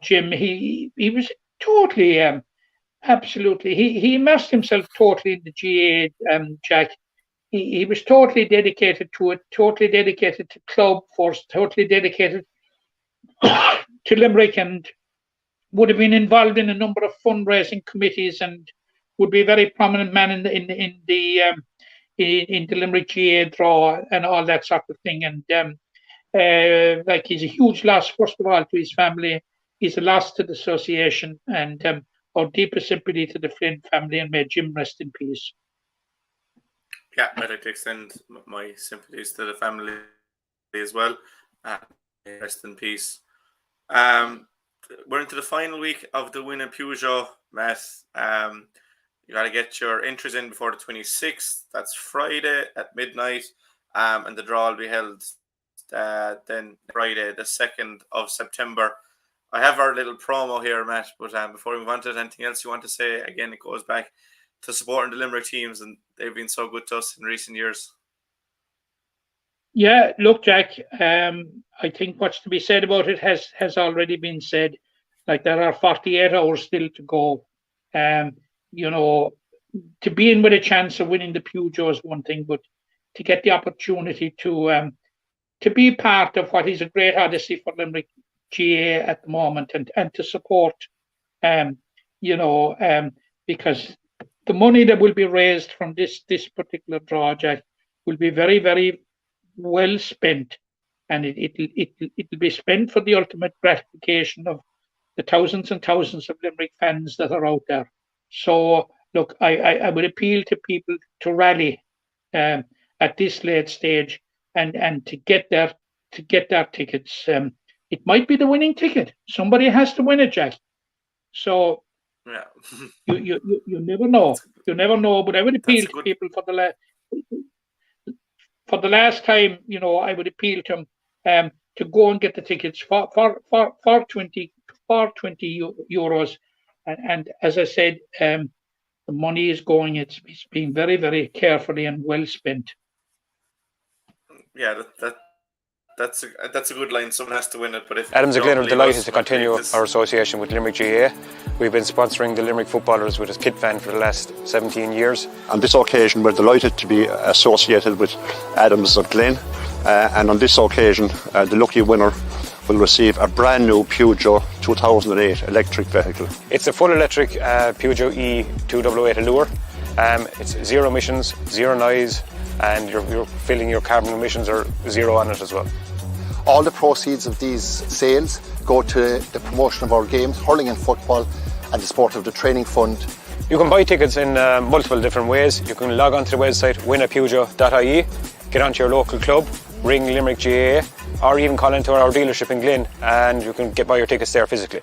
Jim. He was totally, absolutely, he immersed himself totally in the GAA, Jack. He was totally dedicated to it, totally dedicated to club first, totally dedicated to Limerick, and would have been involved in a number of fundraising committees, and would be a very prominent man in the Limerick GAA draw and all that sort of thing. And he's a huge loss, first of all, to his family. He's a loss to the association, and our deepest sympathy to the Flynn family, and may Jim rest in peace. Yeah, I'd like to extend my sympathies to the family as well. Rest in peace. We're into the final week of the Win and Peugeot, Matt. You got to get your entries in before the 26th. That's Friday at midnight. And the draw will be held then Friday, the 2nd of September. I have our little promo here, Matt, but before we move on to it, anything else you want to say? Again, it goes back to supporting the Limerick teams, and they've been so good to us in recent years. Yeah, look, Jack, I think what's to be said about it has already been said. Like, there are 48 hours still to go. To be in with a chance of winning the Peugeot is one thing, but to get the opportunity to be part of what is a great odyssey for Limerick GAA at the moment, and to support, because the money that will be raised from this particular draw, Jack, will be very, very well spent, and it'll be spent for the ultimate gratification of the thousands and thousands of Limerick fans that are out there. So look, I would appeal to people to rally at this late stage and to get their tickets. It might be the winning ticket. Somebody has to win it, Jack. So yeah, you never know. You never know. But I would appeal to people for the last time. I would appeal to them to go and get the tickets for 20 euros. And as I said, the money is going. It's being very, very carefully and well spent. Yeah, that's a good line. Someone has to win it. But if Adams and Glen are delighted to continue our association with Limerick GAA. We've been sponsoring the Limerick footballers with a kit van for the last 17 years. On this occasion, we're delighted to be associated with Adams of Glen, and on this occasion, the lucky winner will receive a brand new Peugeot 2008 electric vehicle. It's a full electric Peugeot E 288 Allure. It's zero emissions, zero noise, and you're feeling your carbon emissions are zero on it as well. All the proceeds of these sales go to the promotion of our games, hurling and football, and the sport of the training fund. You can buy tickets in multiple different ways. You can log onto the website winappuja.ie, get onto your local club, ring Limerick GAA, or even call into our dealership in Glyn, and you can buy your tickets there physically.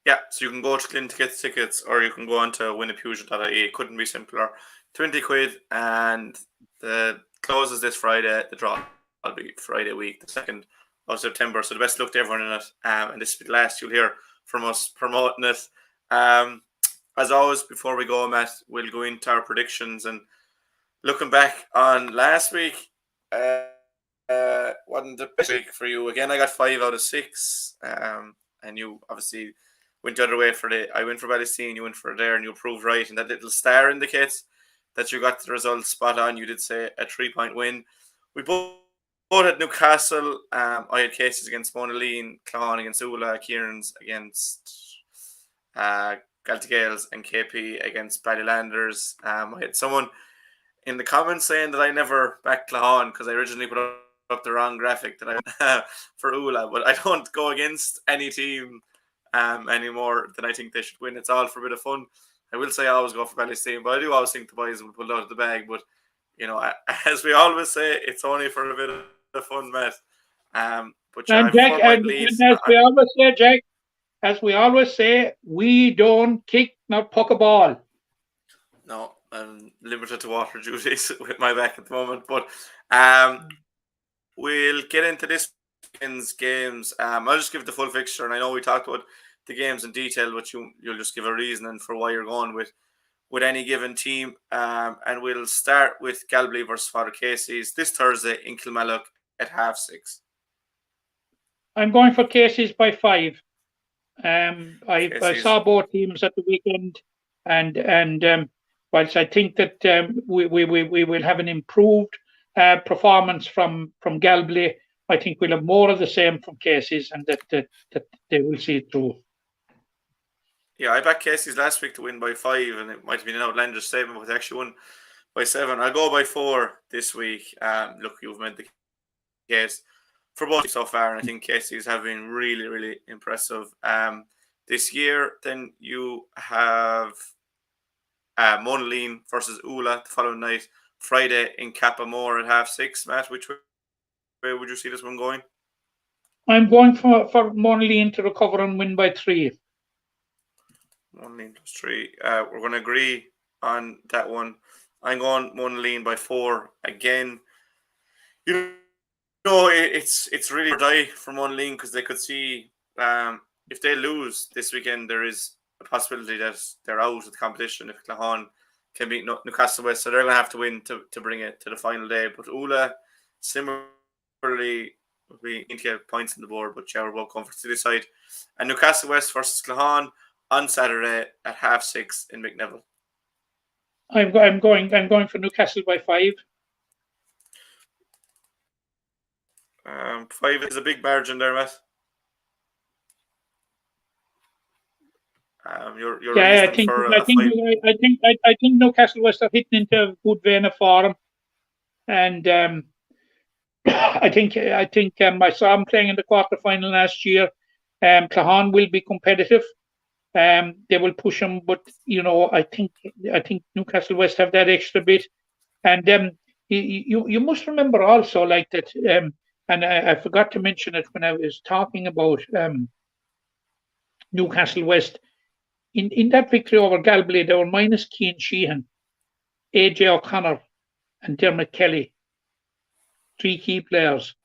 Yeah, so you can go to Glyn to get the tickets, or you can go on to winappuja.ie. It couldn't be simpler. 20 quid, and the closes this Friday. The draw will be Friday week, the 2nd of September. So the best luck to everyone in it. And this will be the last you'll hear from us promoting it. As always, before we go, Matt, we'll go into our predictions. And looking back on last week, wasn't the best week for you. Again, I got 5 out of 6. And you obviously went the other way for I went for Ballystine, you went for there, and you proved right. And that little star indicates that you got the results spot on. You did say a 3-point win. We both had Newcastle. I had Casey's against Monaleen, Clahan against Ula, Kieran's against Galtigales, and KP against Ballylanders. I had someone in the comments saying that I never backed Clahan because I originally put up the wrong graphic that I for Ula, but I don't go against any team anymore that I think they should win. It's all for a bit of fun. I will say I always go for Ballystine, but I do always think the boys will pull out of the bag. But you know, as we always say, it's only for a bit of fun, Matt. But yeah, and Jack, as we always say, we don't kick nor puck a ball. No, I'm limited to water duties with my back at the moment. But we'll get into this weekend's games. I'll just give the full fixture, and I know we talked about the games in detail, but you'll just give a reasoning for why you're going with any given team. And we'll start with Galway versus Father Casey's this Thursday in Kilmallock at 6:30. I'm going for Casey's by 5. I saw both teams at the weekend, and whilst I think that we will have an improved performance from Galway, I think we'll have more of the same from Casey's, and that they will see it through. Yeah, I backed Casey's last week to win by 5, and it might have been an outlandish statement, but they actually won by 7. I'll go by 4 this week. Look, you've made the case for both so far, and I think Casey's have been really, really impressive this year. Then you have Monaleen versus Ula the following night, Friday in Cappamore at 6:30. Matt, which way would you see this one going? I'm going for Monaleen to recover and win by 3. Monaleen plus 3. We're going to agree on that one. I'm going Monaleen by 4 again. You know, it's really a die for Monaleen because they could see if they lose this weekend, there is a possibility that they're out of the competition if Clahan can beat Newcastle West. So they're going to have to win to bring it to the final day. But Ula, similarly, we need to get points on the board, but we're both coming for City side. And Newcastle West versus Clahan on Saturday at 6:30 in McNeville. I'm going for Newcastle by 5. 5 is a big margin there, Matt. I think Newcastle West are hitting into a good vein of form, and I think I saw them playing in the quarterfinal last year. Clahan will be competitive. They will push them, but you know, I think Newcastle West have that extra bit, and you must remember also like that. And I forgot to mention it when I was talking about Newcastle West. In that victory over Galway, they were minus Cian Sheehan, AJ O'Connor, and Dermot Kelly, 3 key players.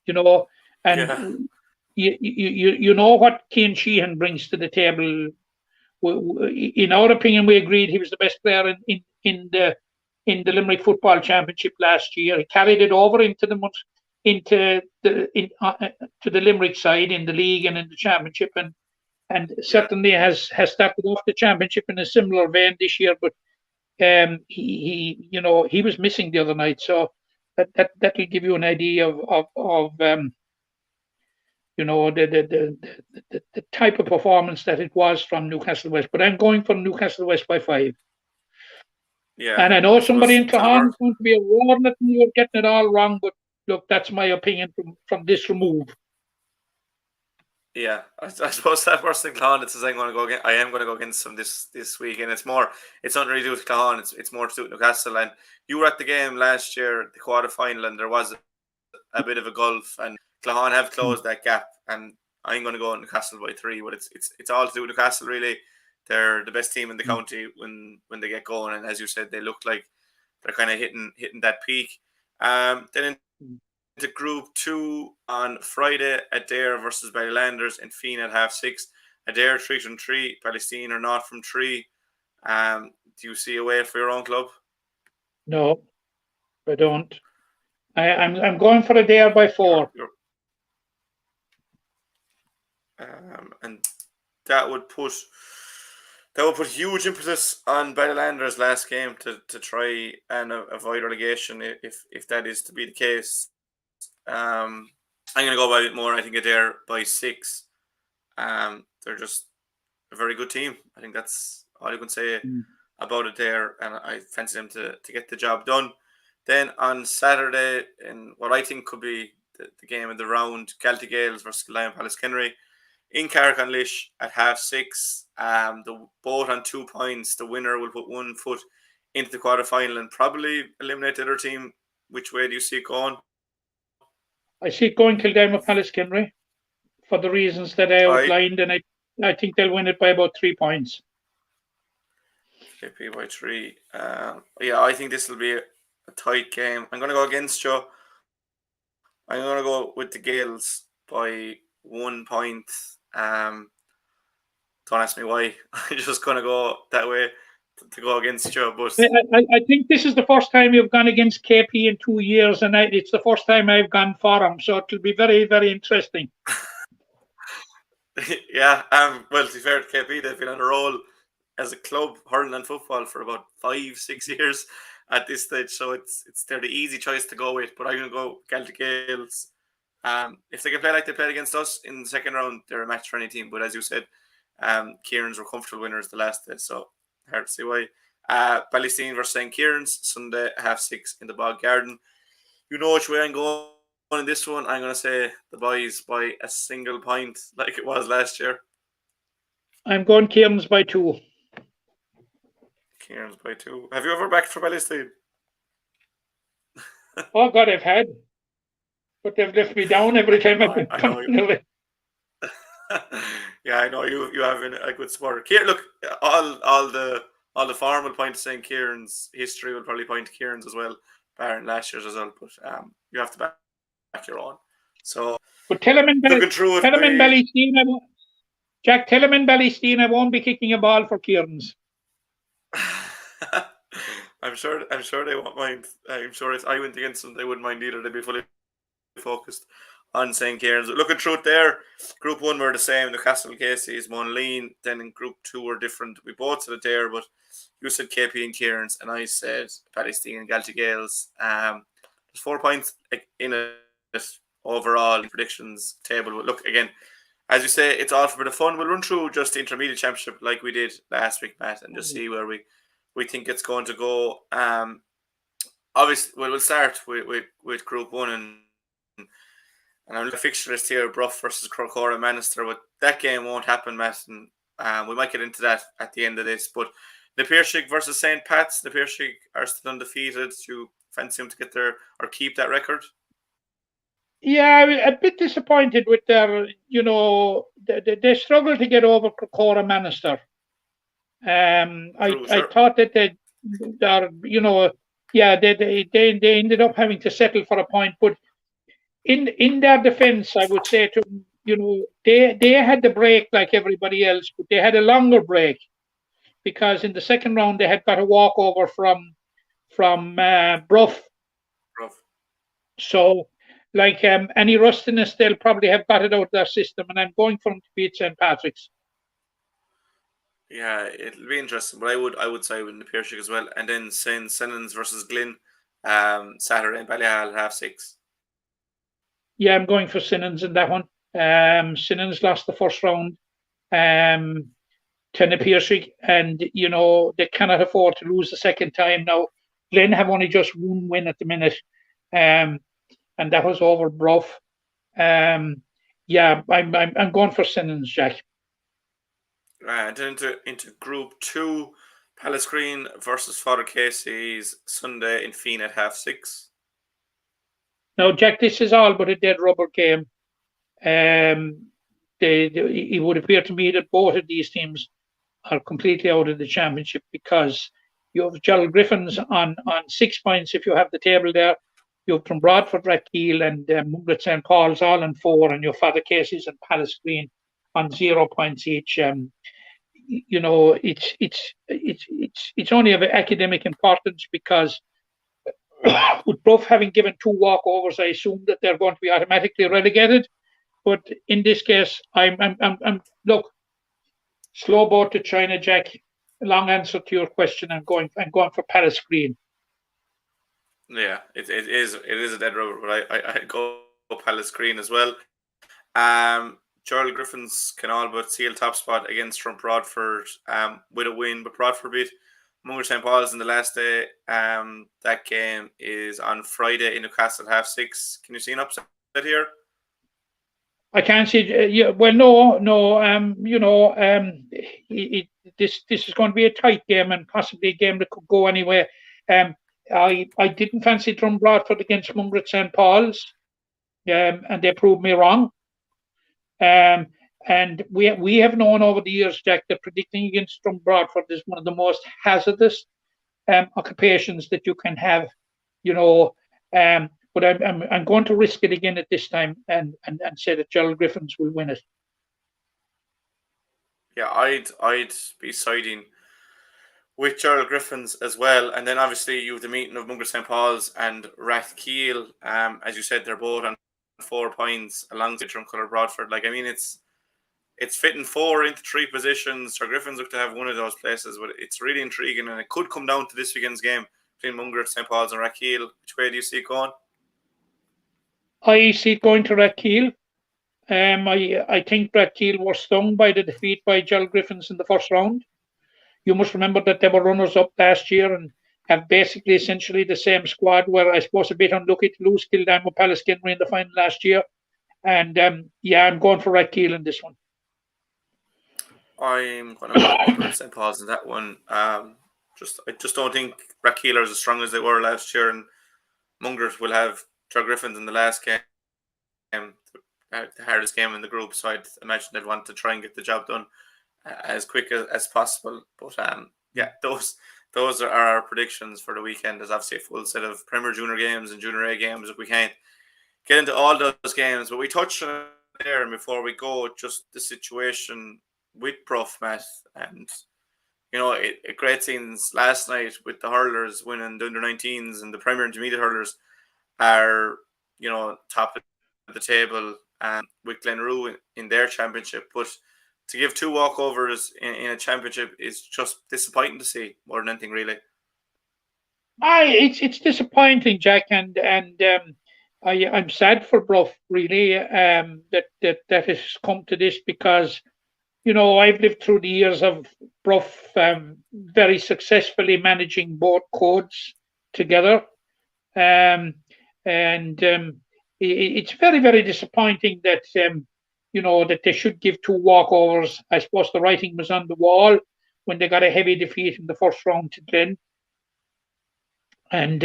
You know, and you know what Cian Sheehan brings to the table. In our opinion, we agreed he was the best player in the Limerick Football Championship last year. He carried it over into the Limerick side in the league and in the championship, and certainly has started off the championship in a similar vein this year. But he was missing the other night, so that will give you an idea of the type of performance that it was from Newcastle West. But I'm going for Newcastle West by 5. Yeah. And I know I somebody in suppose Cahan is going to be awarding it and you're getting it all wrong, but look, that's my opinion from this remove. Yeah, I suppose that first thing Cahan, it's I'm going to go against. I am going to go against them this week, and it's nothing really to do with Cahan. It's more to do with Newcastle. And you were at the game last year, the quarter final, and there was a bit of a gulf, and Cahan have closed that gap. And I'm going to go Newcastle by 3, but it's all to do with Newcastle really. They're the best team in the county when they get going, and as you said, they look like they're kind of hitting that peak. Then into Group 2 on Friday, Adair versus Ballylanders in Feen at 6:30. Adair 3 from 3, Palestine are not from 3. Do you see a way for your own club? No, I don't. I'm going for Adair by 4. And that would put huge impetus on Ballylanders last game to try and avoid relegation if that is to be the case. I'm going to go by a bit more. I think Adair by 6. They're just a very good team. I think that's all you can say about Adair, and I fancy them to get the job done. Then on Saturday, in what I think could be the game of the round, Galtee Gales versus Lion Palace Kenry in Carrick-on-Lish at 6:30. The both on 2 points. The winner will put 1 foot into the quarter-final and probably eliminate the other team. Which way do you see it going? I see it going Kildare Palace Kenry for the reasons that I outlined, and I think they'll win it by about 3 points. KP by 3. Yeah, I think this will be a tight game. I'm going to go against you. I'm going to go with the Gales by 1 point. Don't ask me why. I'm just going to go that way to go against you. But I think this is the first time you've gone against KP in 2 years, and it's the first time I've gone for them. So it'll be very, very interesting. Yeah. Well, to be fair to KP, they've been on a roll as a club, hurling and football, for about 5-6 years at this stage. So they're the easy choice to go with. But I'm going to go Celtic Gales. If they can play like they played against us in the second round, they're a match for any team. But as you said, Kieran's were comfortable winners the last day, so hard to see why. Ballystine versus St. Kieran's Sunday at 6:30 in the Bog Garden. You know which way I'm going in this one. I'm going to say the boys by a single point, like it was last year. I'm going Kieran's by 2. Kieran's by 2. Have you ever backed for Ballystine? Oh God, I've had, but they've left me down every time I've been coming. Yeah, I know you have been a good supporter. Look, all the form will point to St. Kieran's. History will probably point to Kieran's as well, barring last year's result. But you have to back your own. So, but tell him in Ballystine, Jack, tell him in Ballystine I won't be kicking a ball for Kieran's. I'm sure they won't mind. I'm sure if I went against them, they wouldn't mind either. They'd be fully focused on St. Kieran's. Looking through it there, Group 1 were the same. Newcastle, Casey's, Monleen. Then in Group 2 were different. We both said it there, but you said KP and Kieran's, and I said Ballystine and Galtee Gales. There's 4 points in it overall in predictions table. But look, again, as you say, it's all for a bit of fun. We'll run through just the intermediate championship like we did last week, Matt, and just see where we think it's going to go. Obviously, we'll start with Group 1 and I'm the fixture list here, Bruff versus Corcora Manister, but that game won't happen, Matt, and we might get into that at the end of this. But the Piershig versus St. Pat's, the Piershig are still undefeated. Do you fancy them to get there or keep that record? Yeah, I was a bit disappointed with their, they struggled to get over Corcora Manister. I thought that they ended up having to settle for a point, but in their defence, I would say to they had the break like everybody else, but they had a longer break because in the second round they had got a walkover from Bruff. So, like any rustiness, they'll probably have got it out of their system, and I'm going for them to beat St. Patrick's. Yeah, it'll be interesting, but I would say with the Piershig as well, and then St. Senans versus Glynn, Saturday in Ballyhale at 6:30. Yeah, I'm going for Sinans in that one. Sinans lost the first round. Tenepirshig, and they cannot afford to lose the second time. Now, Glen have only just one win at the minute, and that was over Bruff. Yeah, I'm going for Simmons, Jack. And into Group 2, Palace Green versus Father Casey's Sunday in Feen at 6:30. Now, Jack, this is all but a dead rubber game. It would appear to me that both of these teams are completely out of the championship, because you have Gerald Griffins on 6 points if you have the table there. You have from Bradford, Rathkeil, and Mungret St. Paul's all on 4, and your Father Casey's and Palace Green on 0 points each. It's only of academic importance because with both having given 2 walkovers, I assume that they're going to be automatically relegated. But in this case, I'm look, slow boat to China, Jack. Long answer to your question. I'm going for Palace Green. Yeah, it is a dead rubber, but I go Palace Green as well. Gerald Griffins can all but seal top spot against from Bradford with a win, but Bradford beat Mungret St. Paul's in the last day. That game is on Friday in Newcastle at 6:30. Can you see an upset here? I can't see. No. This is going to be a tight game and possibly a game that could go anywhere. I didn't fancy Drum Bradford against Mungret St. Paul's, and they proved me wrong. And we have known over the years, Jack, that predicting against Drum Bradford is one of the most hazardous occupations that you can have. But I'm going to risk it again at this time and say that Gerald Griffins will win it. Yeah, I'd be siding with Gerald Griffins as well. And then obviously you have the meeting of Mungret St. Paul's and Rathkeil. As you said, they're both on 4 points alongside Drumcolour Bradford. It's fitting 4 into 3 positions. Sir Griffins look to have one of those places, but it's really intriguing, and it could come down to this weekend's game between Mungret St. Paul's and Rathkeil. Which way do you see it going? I see it going to Rathkeil. I think Rathkeil were stung by the defeat by Gerald Griffins in the first round. You must remember that they were runners-up last year and have basically essentially the same squad, where I suppose a bit unlucky to lose Kildare with Palace Kinry in the final last year. And I'm going for Rathkeil in this one. I'm going to go Mungret St. Paul's in that one. I just don't think Rathkeil are as strong as they were last year, and Mungret will have Gerald Griffins in the last game, the hardest game in the group. So I'd imagine they'd want to try and get the job done as quick as possible. But those are our predictions for the weekend. There's obviously a full set of Premier Junior games and Junior A games. If we can't get into all those games, but we touched on it there. And before we go, just the situation with Prof, Matt, and great scenes last night with the hurlers winning the under-19s, and the Premier Intermediate hurlers are top of the table with Glenroe in their championship. But to give 2 walkovers in a championship is just disappointing to see, more than anything, really. It's disappointing, Jack, and I'm sad for Bruff, really, that has come to this, because I've lived through the years of Bruff very successfully managing both codes together, and it's very, very disappointing that that they should give 2 walkovers. I suppose the writing was on the wall when they got a heavy defeat in the first round to Glen. And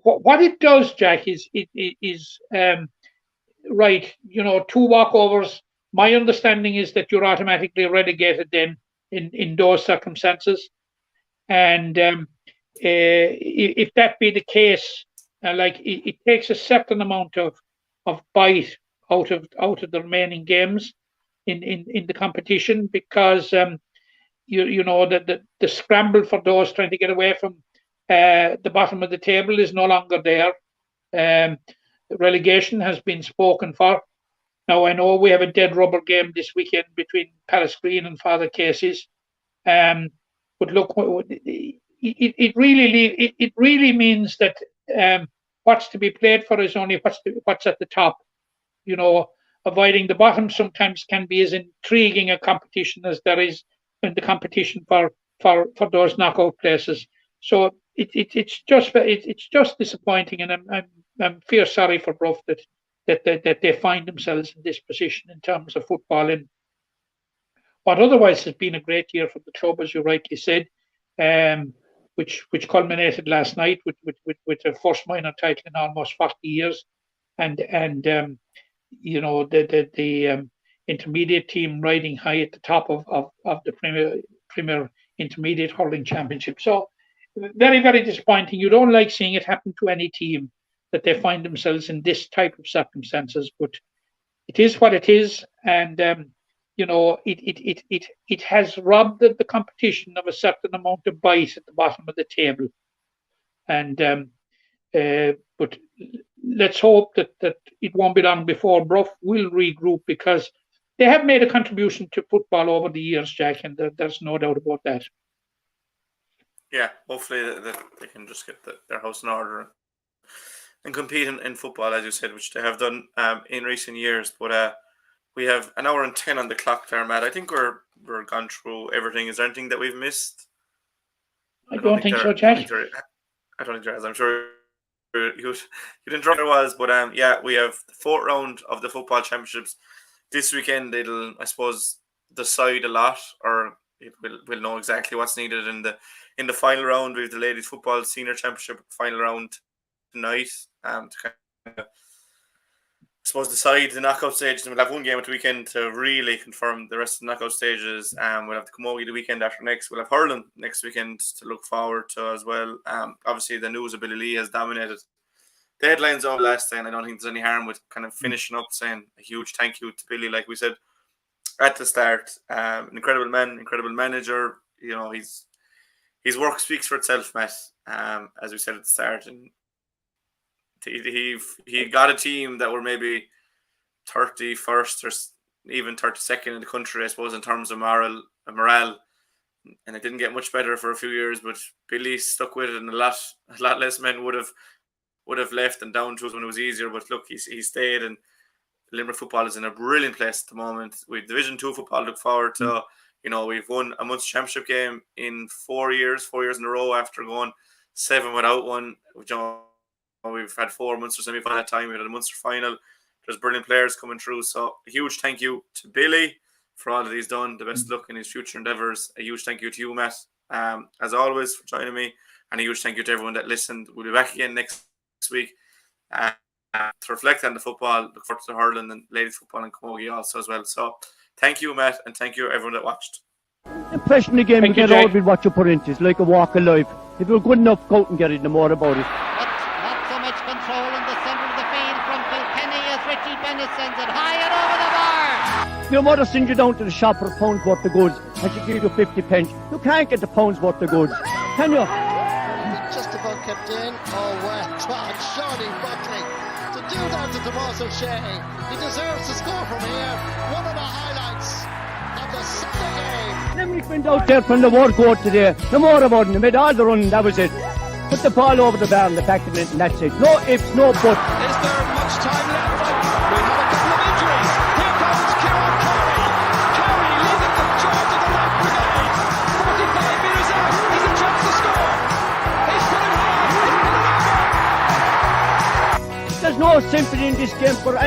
what it does, Jack, is right. 2 walkovers. My understanding is that you're automatically relegated then in those circumstances. And if that be the case, it takes a certain amount of bite out of the remaining games in the competition, because the scramble for those trying to get away from the bottom of the table is no longer there. Relegation has been spoken for. Now, I know we have a dead rubber game this weekend between Palace Green and Father Casey's, but look, it really means that what's to be played for is only what's at the top. avoiding the bottom sometimes can be as intriguing a competition as there is in the competition for those knockout places. So it's just disappointing, and I'm feel sorry for Bruff that they find themselves in this position in terms of football, and what otherwise has been a great year for the club, as you rightly said, which culminated last night with the first minor title in almost 40 years, and the intermediate team riding high at the top of the Premier Intermediate Hurling Championship. So very, very disappointing. You don't like seeing it happen to any team, that they find themselves in this type of circumstances, but it is what it is, and it has robbed the competition of a certain amount of bite at the bottom of the table, and but let's hope that it won't be long before Bruff will regroup, because they have made a contribution to football over the years, Jack, and there's no doubt about that. Yeah, hopefully they can just get their house in order and compete in football, as you said, which they have done in recent years. But we have an hour and 10 on the clock there, Matt. I think we're gone through everything. Is there anything that we've missed? I don't think so, Jack. I don't think there is. I'm sure you didn't know there was, but yeah, we have the fourth round of the football championships this weekend. It'll, I suppose, decide a lot, or we'll know exactly what's needed in the final round. We have the ladies football senior championship final round tonight to kind of, I suppose, decide the knockout stages. And we'll have one game at the weekend to really confirm the rest of the knockout stages. We'll have the Camogie the weekend after next. We'll have hurling next weekend to look forward to as well. Obviously, the news of Billy Lee has dominated the headlines over last day, and I don't think there's any harm with kind of finishing up saying a huge thank you to Billy, like we said at the start. An incredible man, incredible manager. You know, his work speaks for itself, Matt. As we said at the start, and he got a team that were maybe 31st or even 32nd in the country, I suppose, in terms of morale, and it didn't get much better for a few years. But Billy stuck with it, and a lot less men would have left and down tools when it was easier. But look, he stayed, and Limerick football is in a brilliant place at the moment. With Division 2 football, look forward to. You know, we've won a Munster Championship game in 4 years in a row after going 7 without one. We've had 4 Munster semi-final at that time. We had a Munster final. There's brilliant players coming through. So a huge thank you to Billy for all that he's done. The best luck in his future endeavours. A huge thank you to you, Matt, as always, for joining me. And a huge thank you to everyone that listened. We'll be back again next week to reflect on the football. Look forward to hurling and ladies football and Camogie also as well. So thank you, Matt, and thank you everyone that watched. Impression the game, you get out with what you put into it. It's like a walk of life. If you're good enough, go out and get it, no more about it. Not so much control in the centre of the field from Kilkenny as Richie Bennett sends it high and over the bar. Your mother sends you down to the shop for a pound's worth of goods, and she gives you 50 pence. You can't get the pound's worth of goods, can you? Just about kept in. Oh, well, Johnny Buckley. To do that to Tomas O'Shea, he deserves to score from here. One of the highlights of the Sunday game. Limerick went out there from the word court today. No more about it. They made all the running, that was it. Put the ball over the bar and the back of it, and that's it. No ifs, no buts. Is there much time left? We have a couple of injuries. Here comes Kieran Carey. Carey leading the charge of the left brigade. 45 metres out. He's a chance to score. He's put it hard. There's no sympathy in this game for